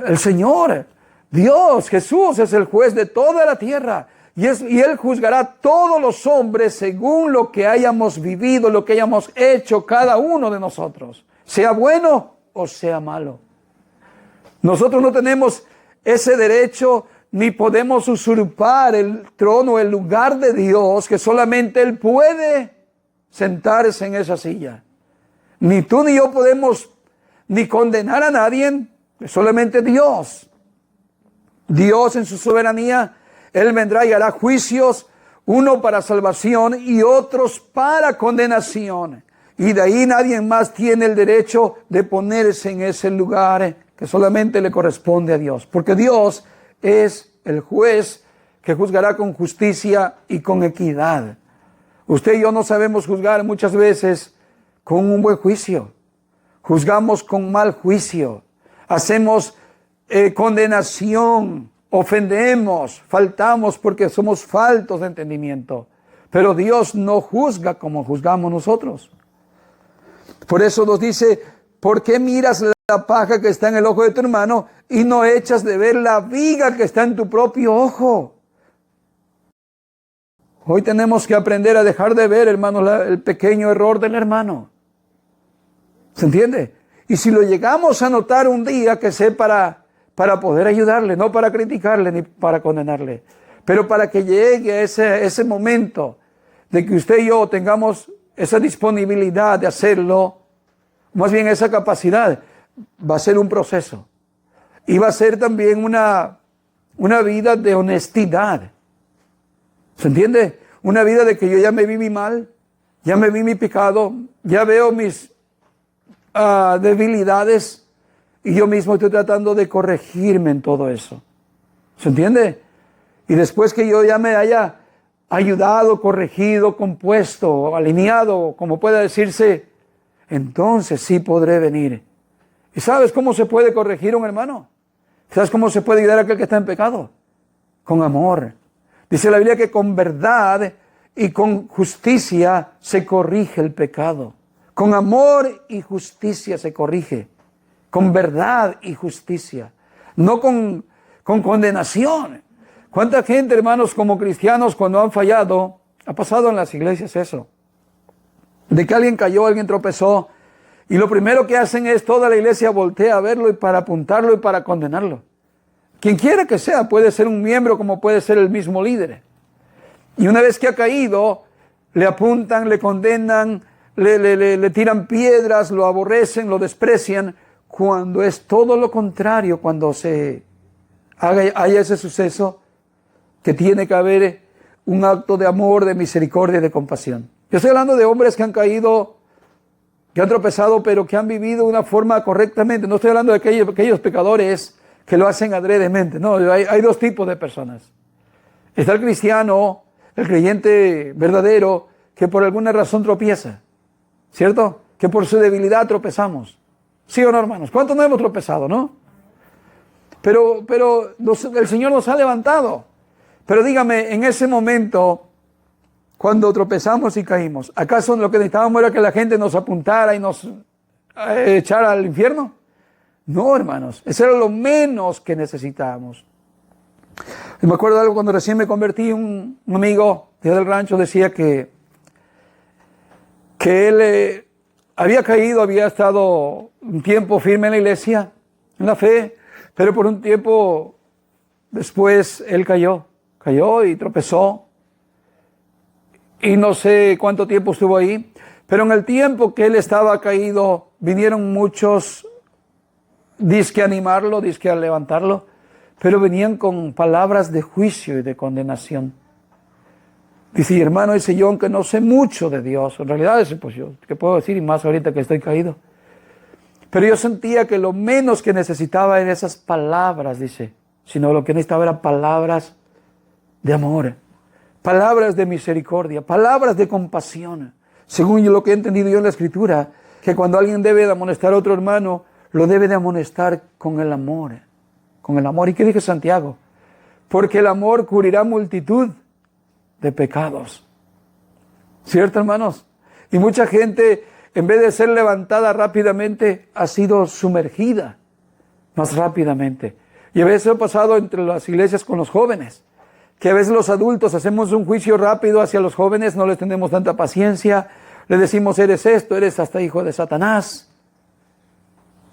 El Señor, Dios, Jesús es el juez de toda la tierra. Y Él juzgará a todos los hombres según lo que hayamos vivido, lo que hayamos hecho cada uno de nosotros, sea bueno o sea malo. Nosotros no tenemos ese derecho ni podemos usurpar el trono, el lugar de Dios, que solamente Él puede sentarse en esa silla. Ni tú ni yo podemos ni condenar a nadie, solamente Dios. Dios en su soberanía, Él vendrá y hará juicios, uno para salvación y otros para condenación. Y de ahí nadie más tiene el derecho de ponerse en ese lugar que solamente le corresponde a Dios. Porque Dios es el juez que juzgará con justicia y con equidad. Usted y yo no sabemos juzgar muchas veces con un buen juicio. Juzgamos con mal juicio. Hacemos condenación. Ofendemos. Faltamos porque somos faltos de entendimiento. Pero Dios no juzga como juzgamos nosotros. Por eso nos dice, ¿por qué miras la paja que está en el ojo de tu hermano y no echas de ver la viga que está en tu propio ojo? Hoy tenemos que aprender a dejar de ver, hermanos, el pequeño error del hermano. ¿Se entiende? Y si lo llegamos a notar un día, que sea para poder ayudarle, no para criticarle ni para condenarle, pero para que llegue a ese momento de que usted y yo tengamos esa disponibilidad de hacerlo, más bien esa capacidad, va a ser un proceso. Y va a ser también una vida de honestidad. ¿Se entiende? Una vida de que yo ya me vi mi mal, ya me vi mi pecado, ya veo mis debilidades y yo mismo estoy tratando de corregirme en todo eso. ¿Se entiende? Y después que yo ya me haya ayudado, corregido, compuesto, alineado, como pueda decirse, entonces sí podré venir. ¿Y sabes cómo se puede corregir un hermano? ¿Sabes cómo se puede ayudar a aquel que está en pecado? Con amor. Dice la Biblia que con verdad y con justicia se corrige el pecado. Con amor y justicia se corrige. Con verdad y justicia. No con condenación. ¿Cuánta gente, hermanos, como cristianos, cuando han fallado, ha pasado en las iglesias eso? De que alguien cayó, alguien tropezó, y lo primero que hacen es toda la iglesia voltea a verlo y para apuntarlo y para condenarlo. Quien quiera que sea, puede ser un miembro como puede ser el mismo líder. Y una vez que ha caído, le apuntan, le condenan, le tiran piedras, lo aborrecen, lo desprecian, cuando es todo lo contrario, cuando haya ese suceso, que tiene que haber un acto de amor, de misericordia y de compasión. Yo estoy hablando de hombres que han caído, que han tropezado, pero que han vivido de una forma correctamente. No estoy hablando de aquellos pecadores que lo hacen adredemente. No, hay dos tipos de personas. Está el cristiano, el creyente verdadero, que por alguna razón tropieza, ¿cierto? Que por su debilidad tropezamos. ¿Sí o no, hermanos? ¿Cuántos no hemos tropezado, no? Pero el Señor nos ha levantado. Pero dígame, en ese momento, cuando tropezamos y caímos, ¿acaso lo que necesitábamos era que la gente nos apuntara y nos echara al infierno? No, hermanos, eso era lo menos que necesitábamos. Y me acuerdo de algo cuando recién me convertí, un amigo del rancho decía que él había caído, había estado un tiempo firme en la iglesia, en la fe, pero por un tiempo después él cayó y tropezó. Y no sé cuánto tiempo estuvo ahí, pero en el tiempo que él estaba caído, vinieron muchos, dizque a animarlo, dizque a levantarlo, pero venían con palabras de juicio y de condenación. Dice, hermano, dice yo, aunque no sé mucho de Dios, en realidad, pues yo, ¿qué puedo decir? Y más ahorita que estoy caído. Pero yo sentía que lo menos que necesitaba eran esas palabras, dice, sino lo que necesitaba eran palabras de amor, palabras de misericordia, palabras de compasión. Según lo que he entendido yo en la Escritura, que cuando alguien debe de amonestar a otro hermano, lo debe de amonestar con el amor. Con el amor. ¿Y qué dice Santiago? Porque el amor cubrirá multitud de pecados. ¿Cierto, hermanos? Y mucha gente, en vez de ser levantada rápidamente, ha sido sumergida más rápidamente. Y a veces ha pasado entre las iglesias con los jóvenes, que a veces los adultos hacemos un juicio rápido hacia los jóvenes, no les tenemos tanta paciencia, le decimos, eres esto, eres hasta hijo de Satanás.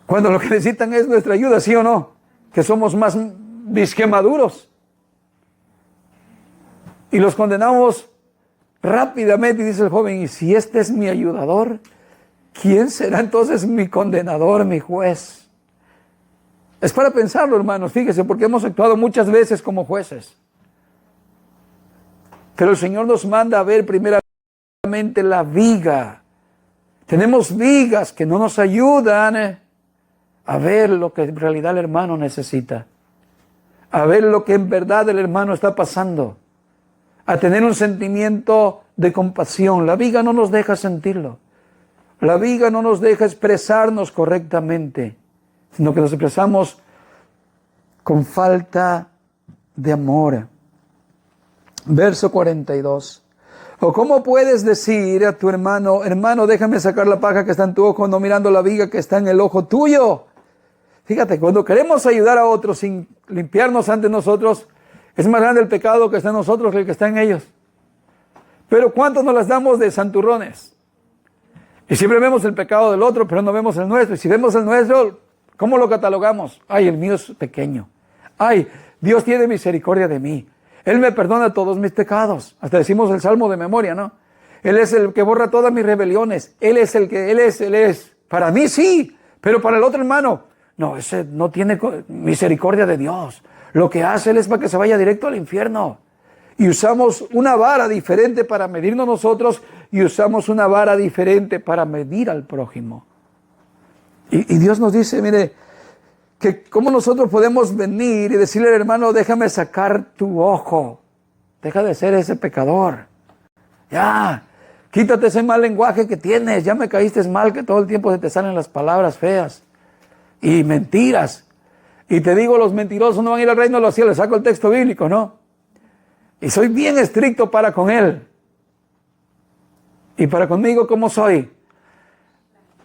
Cuando lo que necesitan es nuestra ayuda, ¿sí o no? Que somos más disque maduros. Y los condenamos rápidamente, y dice el joven, y si este es mi ayudador, ¿quién será entonces mi condenador, mi juez? Es para pensarlo, hermanos, fíjese, porque hemos actuado muchas veces como jueces. Pero el Señor nos manda a ver primeramente la viga. Tenemos vigas que no nos ayudan a ver lo que en realidad el hermano necesita, a ver lo que en verdad el hermano está pasando, a tener un sentimiento de compasión. La viga no nos deja sentirlo. La viga no nos deja expresarnos correctamente, sino que nos expresamos con falta de amor. Verso 42. ¿O cómo puedes decir a tu hermano, hermano, déjame sacar la paja que está en tu ojo, no mirando la viga que está en el ojo tuyo? Fíjate, cuando queremos ayudar a otros sin limpiarnos ante nosotros, es más grande el pecado que está en nosotros que el que está en ellos. Pero ¿cuántos nos las damos de santurrones? Y siempre vemos el pecado del otro, pero no vemos el nuestro. Y si vemos el nuestro, ¿cómo lo catalogamos? Ay, el mío es pequeño. Ay, Dios tiene misericordia de mí. Él me perdona todos mis pecados. Hasta decimos el Salmo de memoria, ¿no? Él es el que borra todas mis rebeliones. Él es. Para mí sí, pero para el otro hermano, no, ese no tiene misericordia de Dios. Lo que hace Él es para que se vaya directo al infierno. Y usamos una vara diferente para medirnos nosotros y usamos una vara diferente para medir al prójimo. Y Dios nos dice, mire, que cómo nosotros podemos venir y decirle al hermano, déjame sacar tu ojo. Deja de ser ese pecador. Ya, quítate ese mal lenguaje que tienes. Ya me caíste mal que todo el tiempo se te salen las palabras feas y mentiras. Y te digo, los mentirosos no van a ir al reino de los cielos. Saco el texto bíblico, ¿no? Y soy bien estricto para con él. Y para conmigo, ¿cómo soy?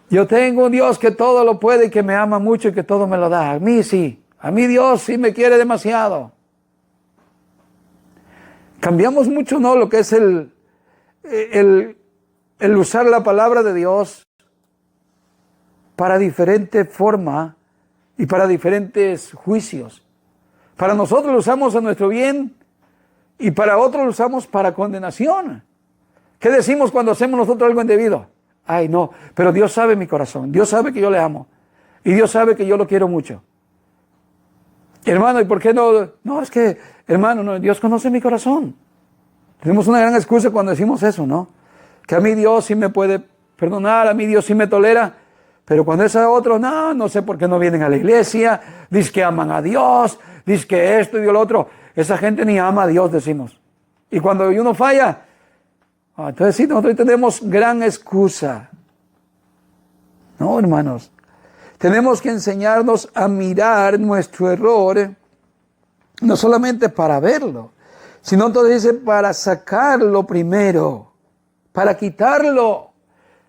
Yo tengo un Dios que todo lo puede y que me ama mucho y que todo me lo da. A mí sí. A mí Dios sí me quiere demasiado. Cambiamos mucho, ¿no? Lo que es el usar la palabra de Dios para diferente forma y para diferentes juicios. Para nosotros lo usamos a nuestro bien y para otros lo usamos para condenación. ¿Qué decimos cuando hacemos nosotros algo indebido? Ay, no, pero Dios sabe mi corazón. Dios sabe que yo le amo. Y Dios sabe que yo lo quiero mucho. Hermano, ¿y por qué no? No, es que, hermano, no, Dios conoce mi corazón. Tenemos una gran excusa cuando decimos eso, ¿no? Que a mí Dios sí me puede perdonar, a mí Dios sí me tolera. Pero cuando es a otros, no sé por qué no vienen a la iglesia. Dice que aman a Dios, dice que esto y lo otro. Esa gente ni ama a Dios, decimos. Y cuando uno falla, entonces sí, nosotros tenemos gran excusa. No, hermanos. Tenemos que enseñarnos a mirar nuestro error, no solamente para verlo, sino entonces dice para sacarlo primero, para quitarlo,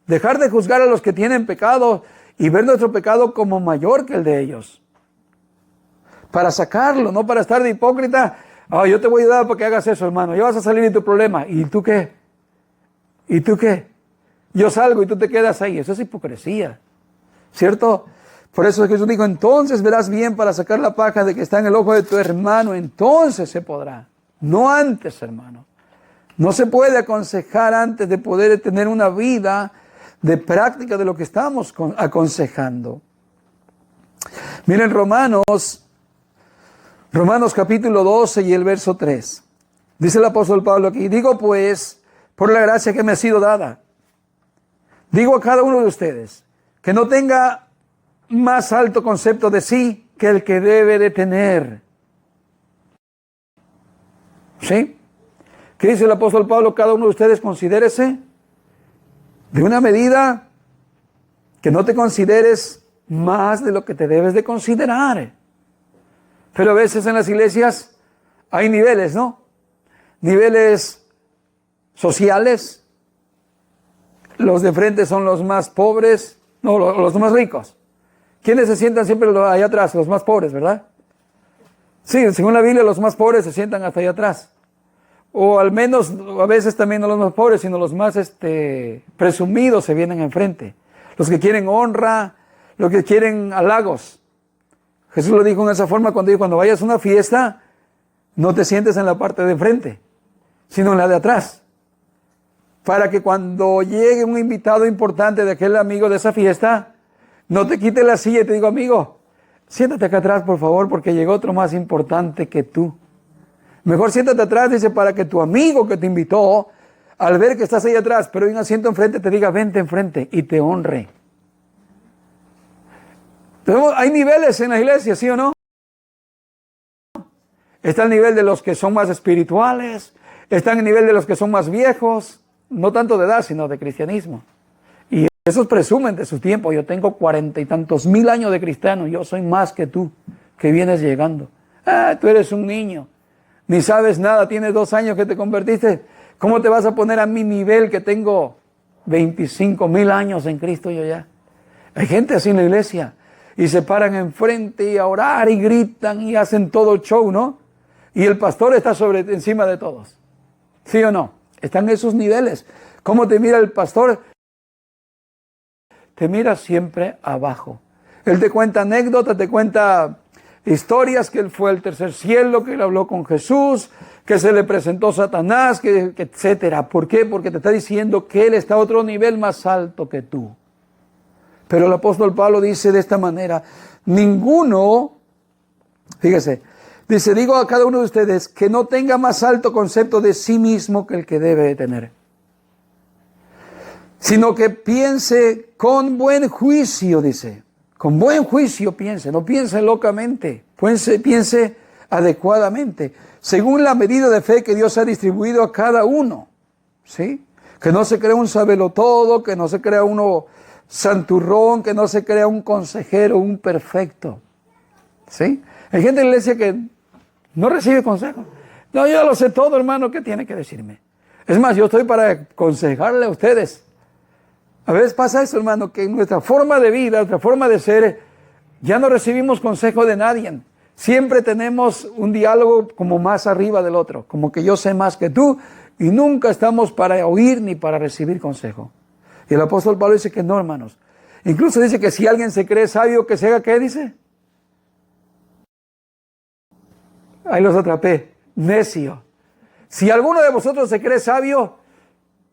dejar de juzgar a los que tienen pecado y ver nuestro pecado como mayor que el de ellos. Para sacarlo, no para estar de hipócrita. Yo te voy a ayudar para que hagas eso, hermano, ya vas a salir de tu problema. ¿Y tú qué? ¿Y tú qué? Yo salgo y tú te quedas ahí. Eso es hipocresía, ¿cierto? Por eso Jesús dijo, entonces verás bien para sacar la paja de que está en el ojo de tu hermano, entonces se podrá. No antes, hermano. No se puede aconsejar antes de poder tener una vida de práctica de lo que estamos aconsejando. Miren Romanos capítulo 12 y el verso 3. Dice el apóstol Pablo aquí, digo pues, por la gracia que me ha sido dada, digo a cada uno de ustedes, que no tenga más alto concepto de sí que el que debe de tener. ¿Sí? ¿Qué dice el apóstol Pablo? Cada uno de ustedes considérese de una medida que no te consideres más de lo que te debes de considerar. Pero a veces en las iglesias hay niveles, ¿no? Niveles sociales. Los de frente son los más pobres, no, los más ricos. ¿Quiénes se sientan siempre allá atrás? Los más pobres, ¿verdad? Sí, según la Biblia, los más pobres se sientan hasta allá atrás. O al menos, a veces también no los más pobres, sino los más presumidos se vienen enfrente. Los que quieren honra, los que quieren halagos. Jesús lo dijo en esa forma cuando dijo, cuando vayas a una fiesta, no te sientes en la parte de enfrente, sino en la de atrás. Para que cuando llegue un invitado importante de aquel amigo de esa fiesta, no te quite la silla y te digo, amigo, siéntate acá atrás, por favor, porque llegó otro más importante que tú. Mejor siéntate atrás, dice, para que tu amigo que te invitó, al ver que estás ahí atrás, pero hay un asiento enfrente, te diga, vente enfrente y te honre. Entonces, hay niveles en la iglesia, ¿sí o no? Está el nivel de los que son más espirituales, está el nivel de los que son más viejos, no tanto de edad, sino de cristianismo. Y esos presumen de su tiempo. Yo tengo 40 y tantos mil años de cristiano, yo soy más que tú, que vienes llegando. Tú eres un niño, ni sabes nada, tienes 2 años que te convertiste. ¿Cómo te vas a poner a mi nivel que tengo 25,000 años en Cristo yo ya? Hay gente así en la iglesia y se paran enfrente y a orar y gritan y hacen todo el show, ¿no? Y el pastor está encima de todos. ¿Sí o no? Están esos niveles. ¿Cómo te mira el pastor? Te mira siempre abajo. Él te cuenta anécdotas, te cuenta historias, que él fue al tercer cielo, que él habló con Jesús, que se le presentó Satanás, que etcétera. ¿Por qué? Porque te está diciendo que él está a otro nivel más alto que tú. Pero el apóstol Pablo dice de esta manera, ninguno, fíjese, dice, digo a cada uno de ustedes que no tenga más alto concepto de sí mismo que el que debe de tener, sino que piense con buen juicio, dice, con buen juicio piense, no piense locamente, piense adecuadamente, según la medida de fe que Dios ha distribuido a cada uno, ¿sí? Que no se crea un sabelotodo, que no se crea uno santurrón, que no se crea un consejero, un perfecto, ¿sí? Hay gente en la iglesia que no recibe consejo. No, yo lo sé todo, hermano, ¿qué tiene que decirme? Es más, yo estoy para aconsejarle a ustedes. A veces pasa eso, hermano, que en nuestra forma de vida, nuestra forma de ser, ya no recibimos consejo de nadie. Siempre tenemos un diálogo como más arriba del otro, como que yo sé más que tú, y nunca estamos para oír ni para recibir consejo. Y el apóstol Pablo dice que no, hermanos. Incluso dice que si alguien se cree sabio, que se haga, ¿qué dice? Ahí los atrapé, necio. Si alguno de vosotros se cree sabio,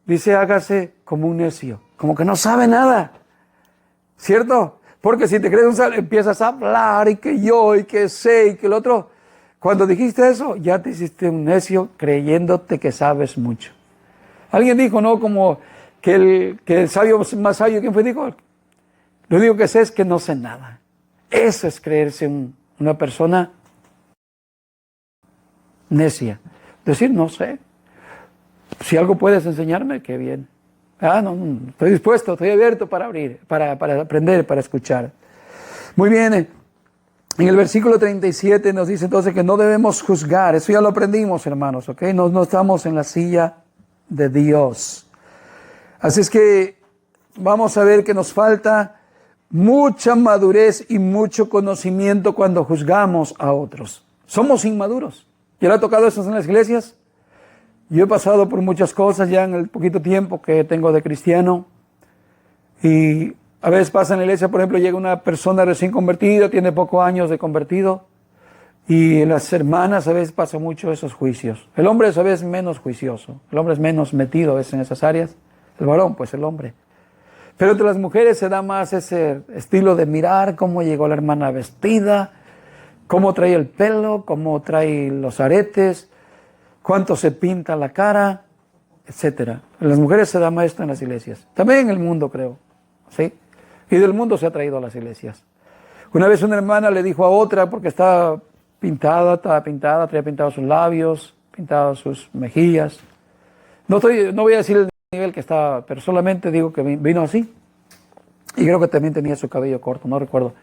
dice, hágase como un necio, como que no sabe nada, ¿cierto? Porque si te crees un sabio, empiezas a hablar y que yo, y que sé, y que el otro. Cuando dijiste eso, ya te hiciste un necio creyéndote que sabes mucho. Alguien dijo, ¿no? Como que el sabio más sabio, ¿quién fue? Dijo, lo único que sé es que no sé nada. Eso es creerse una persona necia. Decir, no sé. Si algo puedes enseñarme, qué bien. No, estoy dispuesto, estoy abierto para aprender, para escuchar. Muy bien. En el versículo 37 nos dice entonces que no debemos juzgar. Eso ya lo aprendimos, hermanos, ¿ok? No estamos en la silla de Dios. Así es que vamos a ver que nos falta mucha madurez y mucho conocimiento cuando juzgamos a otros. Somos inmaduros. ¿Ya le ha tocado eso en las iglesias? Yo he pasado por muchas cosas ya en el poquito tiempo que tengo de cristiano. Y a veces pasa en la iglesia, por ejemplo, llega una persona recién convertida, tiene pocos años de convertido, y en las hermanas a veces pasa mucho esos juicios. El hombre es a veces menos juicioso, el hombre es menos metido a veces en esas áreas, el varón, pues el hombre. Pero entre las mujeres se da más ese estilo de mirar cómo llegó la hermana vestida, cómo trae el pelo, cómo trae los aretes, cuánto se pinta la cara, etcétera. En las mujeres se da más esto en las iglesias. También en el mundo, creo. ¿Sí? Y del mundo se ha traído a las iglesias. Una vez una hermana le dijo a otra, porque estaba pintada, traía pintados sus labios, pintadas sus mejillas. No voy a decir el nivel que estaba, pero solamente digo que vino así. Y creo que también tenía su cabello corto, no recuerdo.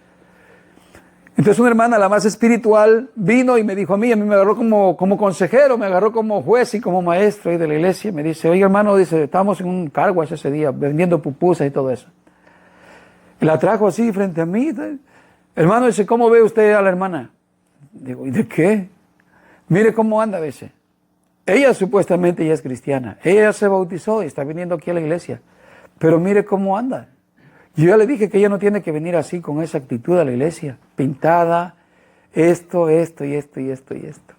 Entonces una hermana, la más espiritual, vino y me dijo a mí me agarró como consejero, me agarró como juez y como maestro ahí de la iglesia. Me dice, oye hermano, dice, estábamos en un car wash ese día, vendiendo pupusas y todo eso. Y la trajo así frente a mí. Hermano, dice, ¿cómo ve usted a la hermana? Digo, ¿y de qué? Mire cómo anda a veces. Ella supuestamente ya es cristiana. Ella se bautizó y está viniendo aquí a la iglesia. Pero mire cómo anda. Yo ya le dije que ella no tiene que venir así con esa actitud a la iglesia. Pintada, esto y esto y esto y esto.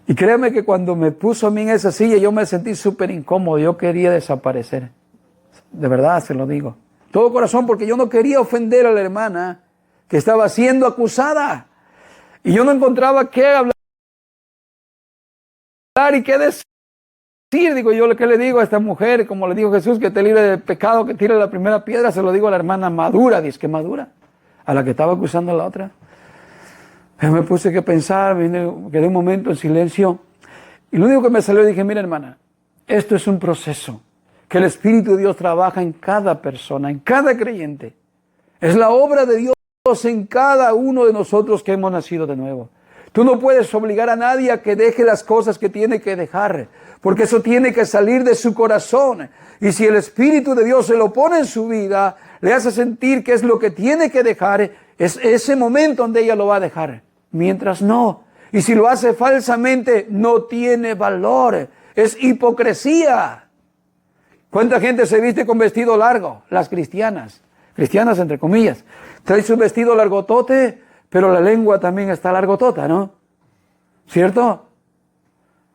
Y créame que cuando me puso a mí en esa silla yo me sentí súper incómodo. Yo quería desaparecer. De verdad se lo digo. Todo corazón, porque yo no quería ofender a la hermana que estaba siendo acusada. Y yo no encontraba qué hablar y qué decir. Digo yo, ¿qué le digo a esta mujer? Como le dijo Jesús, que te libre del pecado, que tire la primera piedra. Se lo digo a la hermana madura, dice que madura, a la que estaba acusando a la otra. Yo me puse que pensar, quedé un momento en silencio. Y lo único que me salió, dije, mira hermana, esto es un proceso que el Espíritu de Dios trabaja en cada persona, en cada creyente. Es la obra de Dios en cada uno de nosotros que hemos nacido de nuevo. Tú no puedes obligar a nadie a que deje las cosas que tiene que dejar, porque eso tiene que salir de su corazón. Y si el Espíritu de Dios se lo pone en su vida, le hace sentir que es lo que tiene que dejar, es ese momento donde ella lo va a dejar. Mientras no. Y si lo hace falsamente, no tiene valor. Es hipocresía. ¿Cuánta gente se viste con vestido largo? Las cristianas entre comillas. Trae su vestido largotote, pero la lengua también está largotota, ¿no? ¿Cierto?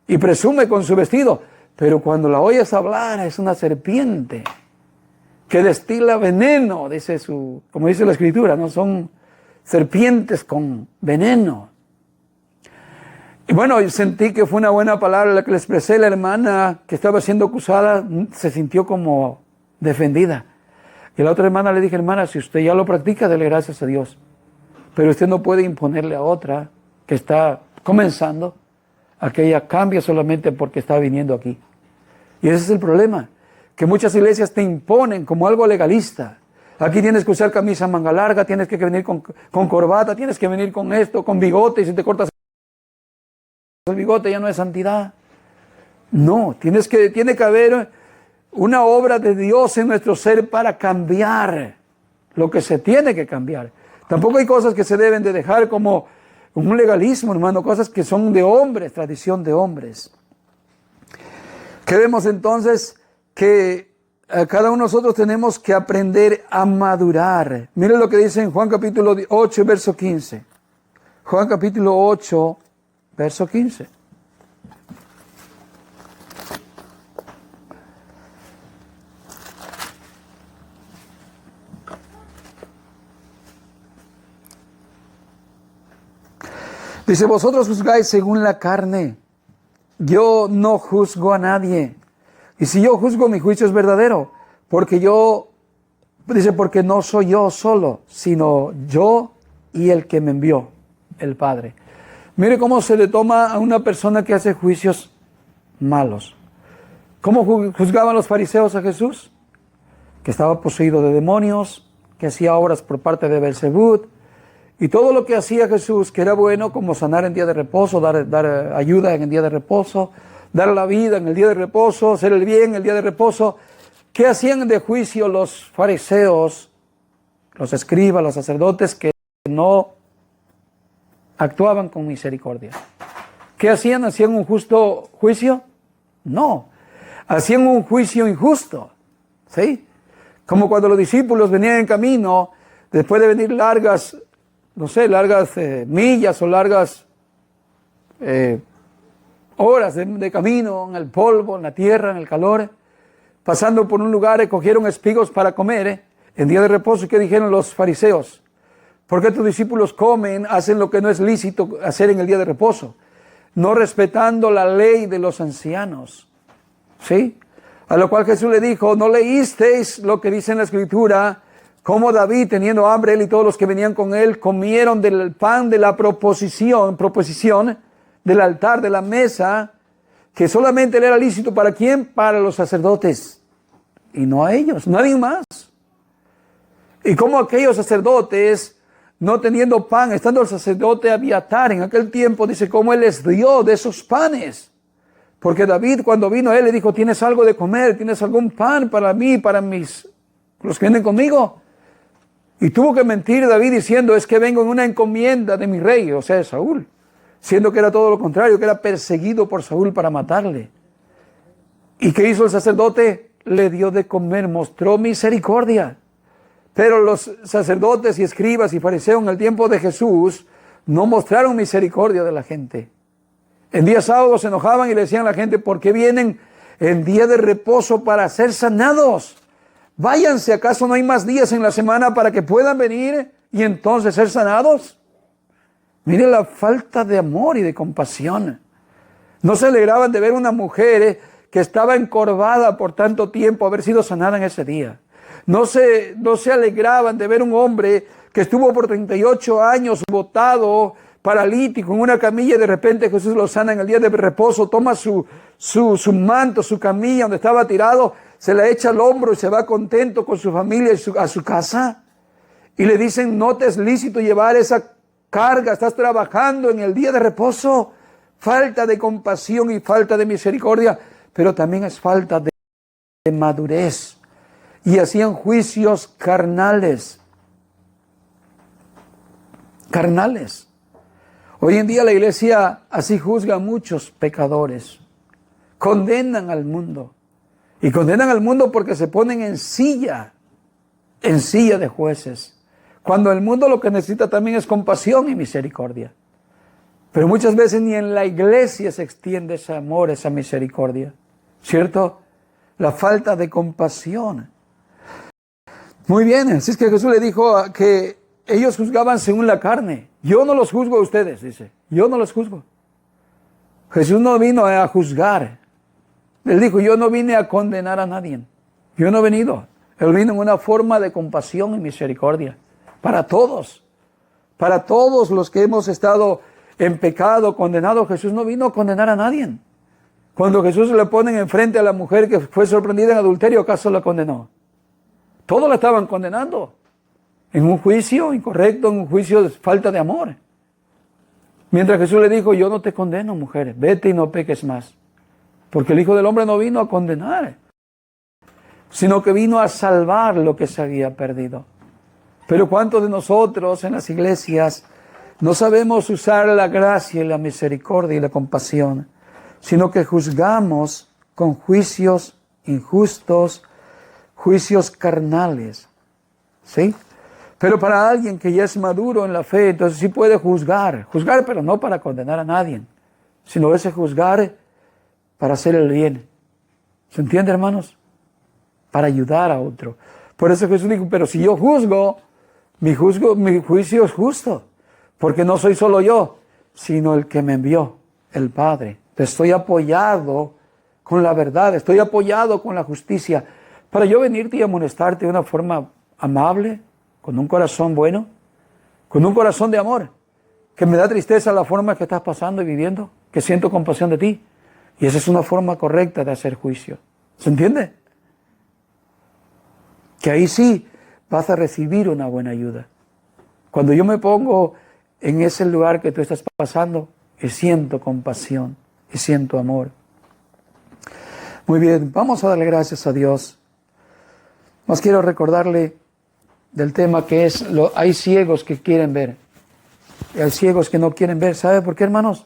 Y presume con su vestido, pero cuando la oyes hablar es una serpiente que destila veneno, como dice la Escritura, ¿no? Son serpientes con veneno. Y bueno, yo sentí que fue una buena palabra la que le expresé a la hermana que estaba siendo acusada, se sintió como defendida. Y a la otra hermana le dije, hermana, si usted ya lo practica, dele gracias a Dios. Pero usted no puede imponerle a otra que está comenzando a que ella cambie solamente porque está viniendo aquí. Y ese es el problema, que muchas iglesias te imponen como algo legalista. Aquí tienes que usar camisa manga larga, tienes que venir con corbata, tienes que venir con esto, con bigote, y si te cortas el bigote ya no es santidad. No, tiene que haber una obra de Dios en nuestro ser para cambiar lo que se tiene que cambiar. Tampoco hay cosas que se deben de dejar como un legalismo, hermano, cosas que son de hombres, tradición de hombres. ¿Qué vemos entonces? Que cada uno de nosotros tenemos que aprender a madurar. Mire lo que dice en Juan capítulo 8, verso 15. Juan capítulo 8, verso 15. Dice, vosotros juzgáis según la carne. Yo no juzgo a nadie. Y si yo juzgo, mi juicio es verdadero. Porque no soy yo solo, sino yo y el que me envió, el Padre. Mire cómo se le toma a una persona que hace juicios malos. ¿Cómo juzgaban los fariseos a Jesús? Que estaba poseído de demonios, que hacía obras por parte de Belzebú. Y todo lo que hacía Jesús, que era bueno, como sanar en día de reposo, dar ayuda en el día de reposo, dar la vida en el día de reposo, hacer el bien en el día de reposo. ¿Qué hacían de juicio los fariseos, los escribas, los sacerdotes que no actuaban con misericordia? ¿Qué hacían? ¿Hacían un justo juicio? No, hacían un juicio injusto, ¿sí? Como cuando los discípulos venían en camino, después de venir largas millas o largas horas de camino en el polvo, en la tierra, en el calor, pasando por un lugar, cogieron espigos para comer en día de reposo. ¿Qué dijeron los fariseos? ¿Por qué tus discípulos comen, hacen lo que no es lícito hacer en el día de reposo? No respetando la ley de los ancianos. ¿Sí? A lo cual Jesús le dijo, ¿no leísteis lo que dice en la Escritura? Cómo David, teniendo hambre, él y todos los que venían con él, comieron del pan de la proposición del altar, de la mesa, que solamente le era lícito ¿para quién? Para los sacerdotes. Y no a ellos, nadie más. Y como aquellos sacerdotes, no teniendo pan, estando el sacerdote Abiatar en aquel tiempo, dice cómo él les dio de esos panes. Porque David, cuando vino a él, le dijo, ¿tienes algo de comer? ¿Tienes algún pan para mí, para los que vienen conmigo? Y tuvo que mentir David diciendo, es que vengo en una encomienda de mi rey, o sea, de Saúl. Siendo que era todo lo contrario, que era perseguido por Saúl para matarle. ¿Y qué hizo el sacerdote? Le dio de comer, mostró misericordia. Pero los sacerdotes y escribas y fariseos en el tiempo de Jesús no mostraron misericordia de la gente. En día sábado se enojaban y le decían a la gente, ¿por qué vienen en día de reposo para ser sanados? Váyanse, ¿acaso no hay más días en la semana para que puedan venir y entonces ser sanados? Mire la falta de amor y de compasión. No se alegraban de ver una mujer que estaba encorvada por tanto tiempo haber sido sanada en ese día. No se alegraban de ver un hombre que estuvo por 38 años botado, paralítico, en una camilla, y de repente Jesús lo sana en el día de reposo, toma su manto, su camilla donde estaba tirado, se la echa al hombro y se va contento con su familia a su casa. Y le dicen, no te es lícito llevar esa carga, estás trabajando en el día de reposo. Falta de compasión y falta de misericordia, pero también es falta de madurez. Y hacían juicios carnales. Hoy en día la iglesia así juzga a muchos pecadores. Condenan al mundo. Y condenan al mundo porque se ponen en silla de jueces. Cuando el mundo lo que necesita también es compasión y misericordia. Pero muchas veces ni en la iglesia se extiende ese amor, esa misericordia. ¿Cierto? La falta de compasión. Muy bien, así es que Jesús le dijo que ellos juzgaban según la carne. Yo no los juzgo a ustedes, dice. Yo no los juzgo. Jesús no vino a juzgar. Él dijo, yo no vine a condenar a nadie. Yo no he venido. Él vino en una forma de compasión y misericordia. Para todos. Para todos los que hemos estado en pecado, condenados. Jesús no vino a condenar a nadie. Cuando Jesús le ponen enfrente a la mujer que fue sorprendida en adulterio, ¿acaso la condenó? Todos la estaban condenando. En un juicio incorrecto, en un juicio de falta de amor. Mientras Jesús le dijo, yo no te condeno, mujer, vete y no peques más. Porque el Hijo del Hombre no vino a condenar, sino que vino a salvar lo que se había perdido. Pero ¿cuántos de nosotros en las iglesias no sabemos usar la gracia y la misericordia y la compasión, sino que juzgamos con juicios injustos, juicios carnales? ¿Sí? Pero para alguien que ya es maduro en la fe, entonces sí puede juzgar, pero no para condenar a nadie, sino ese juzgar para hacer el bien. ¿Se entiende, hermanos? Para ayudar a otro. Por eso Jesús dijo, pero si yo juzgo, mi juicio es justo, porque no soy solo yo, sino el que me envió, el Padre. Estoy apoyado con la verdad, estoy apoyado con la justicia, para yo venirte y amonestarte de una forma amable, con un corazón bueno, con un corazón de amor, que me da tristeza la forma que estás pasando y viviendo, que siento compasión de ti. Y esa es una forma correcta de hacer juicio. ¿Se entiende? Que ahí sí vas a recibir una buena ayuda. Cuando yo me pongo en ese lugar que tú estás pasando, y siento compasión, y siento amor. Muy bien, vamos a darle gracias a Dios. Más quiero recordarle del tema que es, hay ciegos que quieren ver, y hay ciegos que no quieren ver. ¿Sabe por qué, hermanos?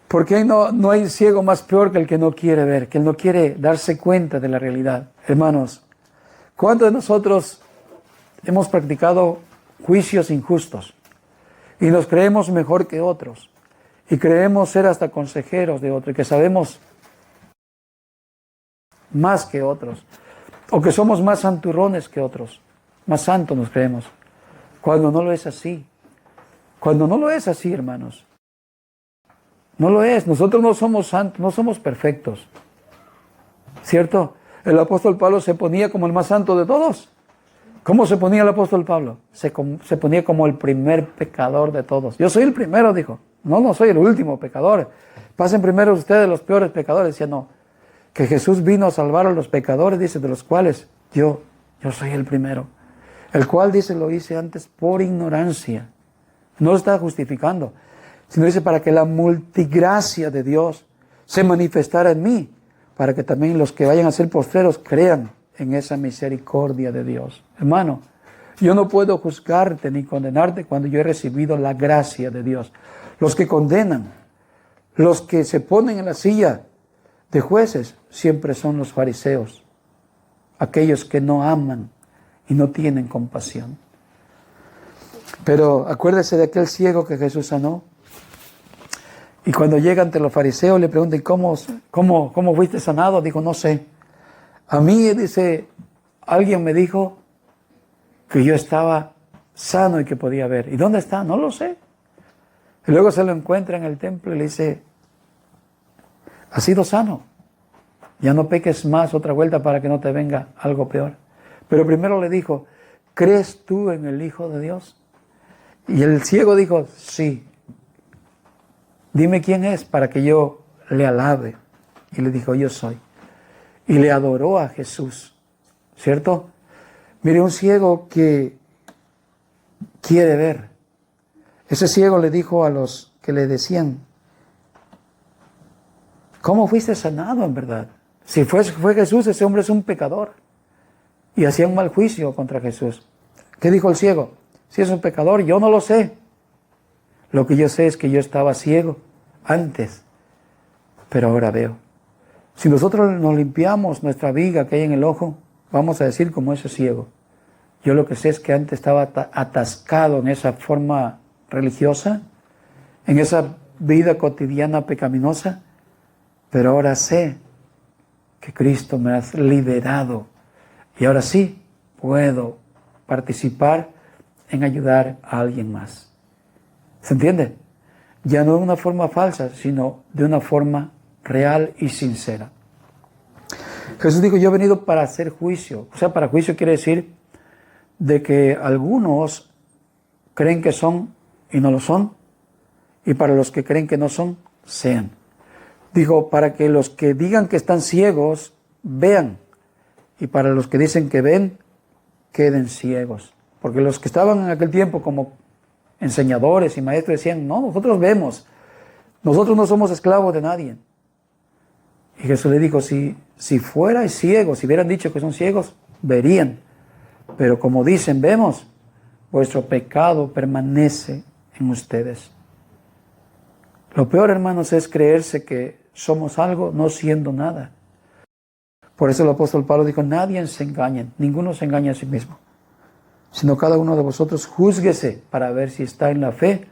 Porque no hay ciego más peor que el que no quiere ver, que no quiere darse cuenta de la realidad. Hermanos, ¿Cuántos de nosotros hemos practicado juicios injustos y nos creemos mejor que otros y creemos ser hasta consejeros de otros y que sabemos más que otros o que somos más santurrones que otros, más santos nos creemos, cuando no lo es así? Cuando no lo es así, hermanos, no lo es. Nosotros no somos santos, no somos perfectos, ¿cierto? El apóstol Pablo se ponía como el más santo de todos. ¿Cómo se ponía el apóstol Pablo? Se ponía como el primer pecador de todos. Yo soy el primero, dijo. No soy el último pecador. Pasen primero ustedes los peores pecadores. Decía, no, que Jesús vino a salvar a los pecadores, dice, de los cuales yo soy el primero. El cual, dice, lo hice antes por ignorancia. No lo está justificando, sino dice, para que la multigracia de Dios se manifestara en mí, para que también los que vayan a ser postreros crean en esa misericordia de Dios. Hermano, yo no puedo juzgarte ni condenarte cuando yo he recibido la gracia de Dios. Los que condenan, los que se ponen en la silla de jueces, siempre son los fariseos, aquellos que no aman y no tienen compasión. Pero acuérdese de aquel ciego que Jesús sanó. Y cuando llega ante los fariseos le preguntan, ¿cómo fuiste sanado? Dijo, no sé. A mí, dice, alguien me dijo que yo estaba sano y que podía ver. ¿Y dónde está? No lo sé. Y luego se lo encuentra en el templo y le dice, has sido sano. Ya no peques más otra vuelta para que no te venga algo peor. Pero primero le dijo, ¿crees tú en el Hijo de Dios? Y el ciego dijo, sí. Dime quién es para que yo le alabe. Y le dijo, yo soy. Y le adoró a Jesús, ¿cierto? Mire, un ciego que quiere ver. Ese ciego le dijo a los que le decían, ¿cómo fuiste sanado en verdad? Si fue Jesús, ese hombre es un pecador. Y hacía un mal juicio contra Jesús. ¿Qué dijo el ciego? Si es un pecador, yo no lo sé. Lo que yo sé es que yo estaba ciego antes, pero ahora veo. Si nosotros nos limpiamos nuestra viga que hay en el ojo, vamos a decir como ese ciego. Yo lo que sé es que antes estaba atascado en esa forma religiosa, en esa vida cotidiana pecaminosa, pero ahora sé que Cristo me ha liberado y ahora sí puedo participar en ayudar a alguien más. ¿Se entiende? Ya no de una forma falsa, sino de una forma real y sincera. Jesús dijo, yo he venido para hacer juicio. O sea, para juicio quiere decir de que algunos creen que son y no lo son, y para los que creen que no son, sean. Dijo, para que los que digan que están ciegos, vean, y para los que dicen que ven, queden ciegos. Porque los que estaban en aquel tiempo como enseñadores y maestros decían, no, nosotros vemos, nosotros no somos esclavos de nadie. Y Jesús le dijo, si fuerais ciegos, si hubieran dicho que son ciegos, verían. Pero como dicen, vemos, vuestro pecado permanece en ustedes. Lo peor, hermanos, es creerse que somos algo no siendo nada. Por eso el apóstol Pablo dijo, nadie se engañe, ninguno se engaña a sí mismo, sino cada uno de vosotros júzguese para ver si está en la fe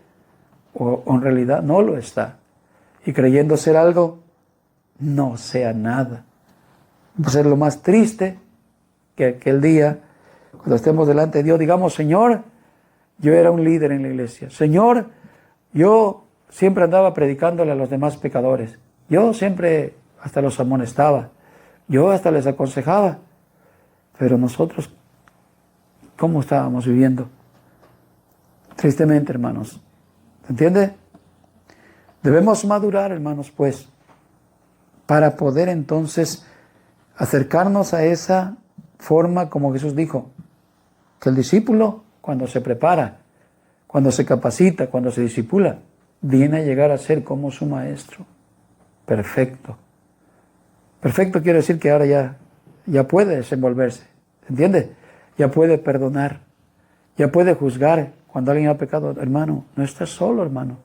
o en realidad no lo está. Y creyendo ser algo, no sea nada. Va a ser lo más triste que aquel día, cuando estemos delante de Dios, digamos, Señor, yo era un líder en la iglesia. Señor, yo siempre andaba predicándole a los demás pecadores. Yo siempre hasta los amonestaba. Yo hasta les aconsejaba. Pero nosotros, ¿cómo estábamos viviendo? Tristemente, hermanos. ¿Se entiende? Debemos madurar, hermanos, pues, para poder entonces acercarnos a esa forma como Jesús dijo, que el discípulo, cuando se prepara, cuando se capacita, cuando se discipula, viene a llegar a ser como su maestro. Perfecto. Perfecto quiere decir que ahora ya puede desenvolverse, ¿entiende? Ya puede perdonar, ya puede juzgar cuando alguien ha pecado. Hermano, no estás solo, hermano.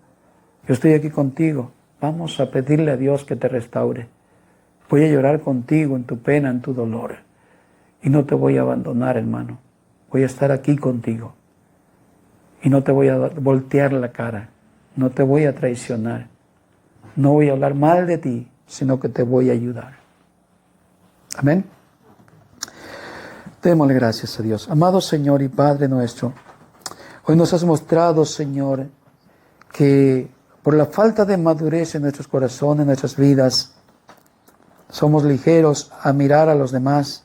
Yo estoy aquí contigo. Vamos a pedirle a Dios que te restaure. Voy a llorar contigo en tu pena, en tu dolor. y no te voy a abandonar, hermano. Voy a estar aquí contigo y no te voy a voltear la cara, no te voy a traicionar, no voy a hablar mal de ti, sino que te voy a ayudar. Amén. Démosle gracias a Dios. Amado Señor y Padre nuestro, hoy nos has mostrado, Señor, que por la falta de madurez en nuestros corazones, en nuestras vidas, somos ligeros a mirar a los demás,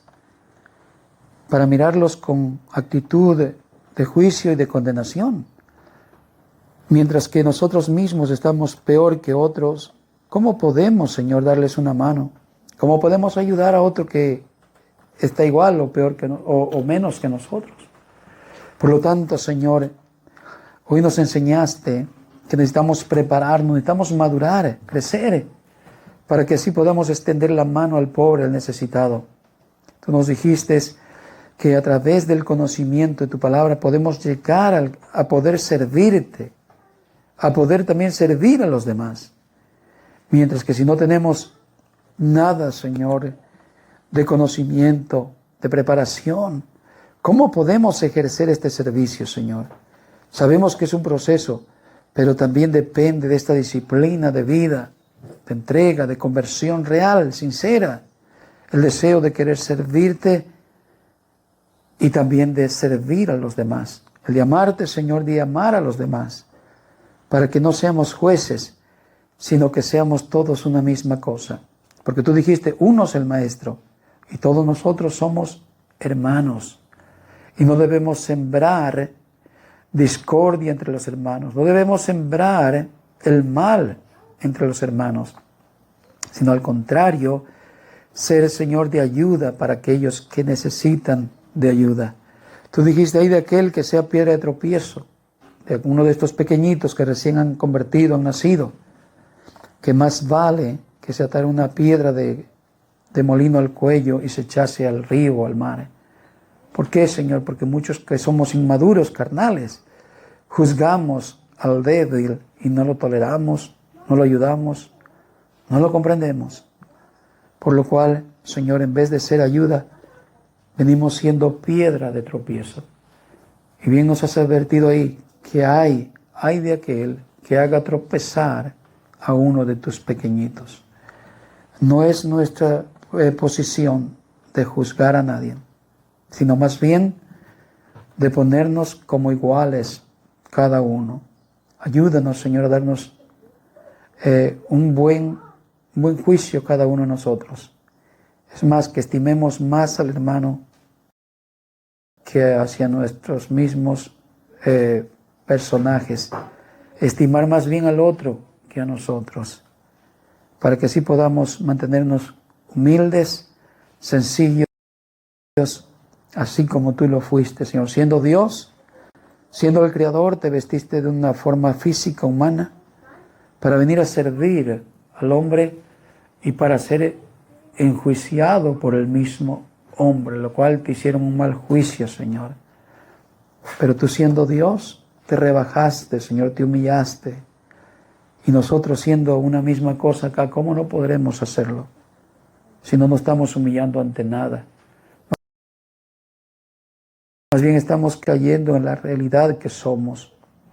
para mirarlos con actitud de juicio y de condenación. Mientras que nosotros mismos estamos peor que otros, ¿cómo podemos, Señor, darles una mano? ¿Cómo podemos ayudar a otro que está igual o peor que o menos que nosotros? Por lo tanto, Señor, hoy nos enseñaste que necesitamos prepararnos, necesitamos madurar, crecer, para que así podamos extender la mano al pobre, al necesitado. Tú nos dijiste que a través del conocimiento de tu palabra podemos llegar a poder servirte, a poder también servir a los demás. Mientras que si no tenemos nada, Señor, de conocimiento, de preparación, ¿cómo podemos ejercer este servicio, Señor? Sabemos que es un proceso, pero también depende de esta disciplina de vida, de entrega, de conversión real, sincera, el deseo de querer servirte y también de servir a los demás. El de amarte, Señor, de amar a los demás, para que no seamos jueces, sino que seamos todos una misma cosa. Porque tú dijiste, uno es el Maestro, y todos nosotros somos hermanos. Y no debemos sembrar discordia entre los hermanos, no debemos sembrar el mal entre los hermanos, sino al contrario, ser, Señor, de ayuda para aquellos que necesitan de ayuda. Tú dijiste, ahí de aquel que sea piedra de tropiezo, de uno de estos pequeñitos que recién han convertido, han nacido, que más vale que se atara una piedra de molino al cuello y se echase al río o al mar. ¿Por qué, Señor? Porque muchos que somos inmaduros, carnales, juzgamos al débil y no lo toleramos, no lo ayudamos, no lo comprendemos. Por lo cual, Señor, en vez de ser ayuda, venimos siendo piedra de tropiezo. Y bien nos has advertido ahí que hay de aquel que haga tropezar a uno de tus pequeñitos. No es nuestra posición de juzgar a nadie, sino más bien de ponernos como iguales cada uno. Ayúdanos, Señor, a darnos un buen juicio cada uno de nosotros. Es más, que estimemos más al hermano que hacia nuestros mismos personajes. Estimar más bien al otro que a nosotros, para que así podamos mantenernos humildes, sencillos, así como tú lo fuiste, Señor. Siendo Dios, siendo el Creador, te vestiste de una forma física, humana, para venir a servir al hombre y para ser enjuiciado por el mismo hombre, lo cual te hicieron un mal juicio, Señor. Pero tú, siendo Dios, te rebajaste, Señor, te humillaste. Y nosotros, siendo una misma cosa acá, ¿cómo no podremos hacerlo si no nos estamos humillando ante nada? Más bien estamos cayendo en la realidad que somos.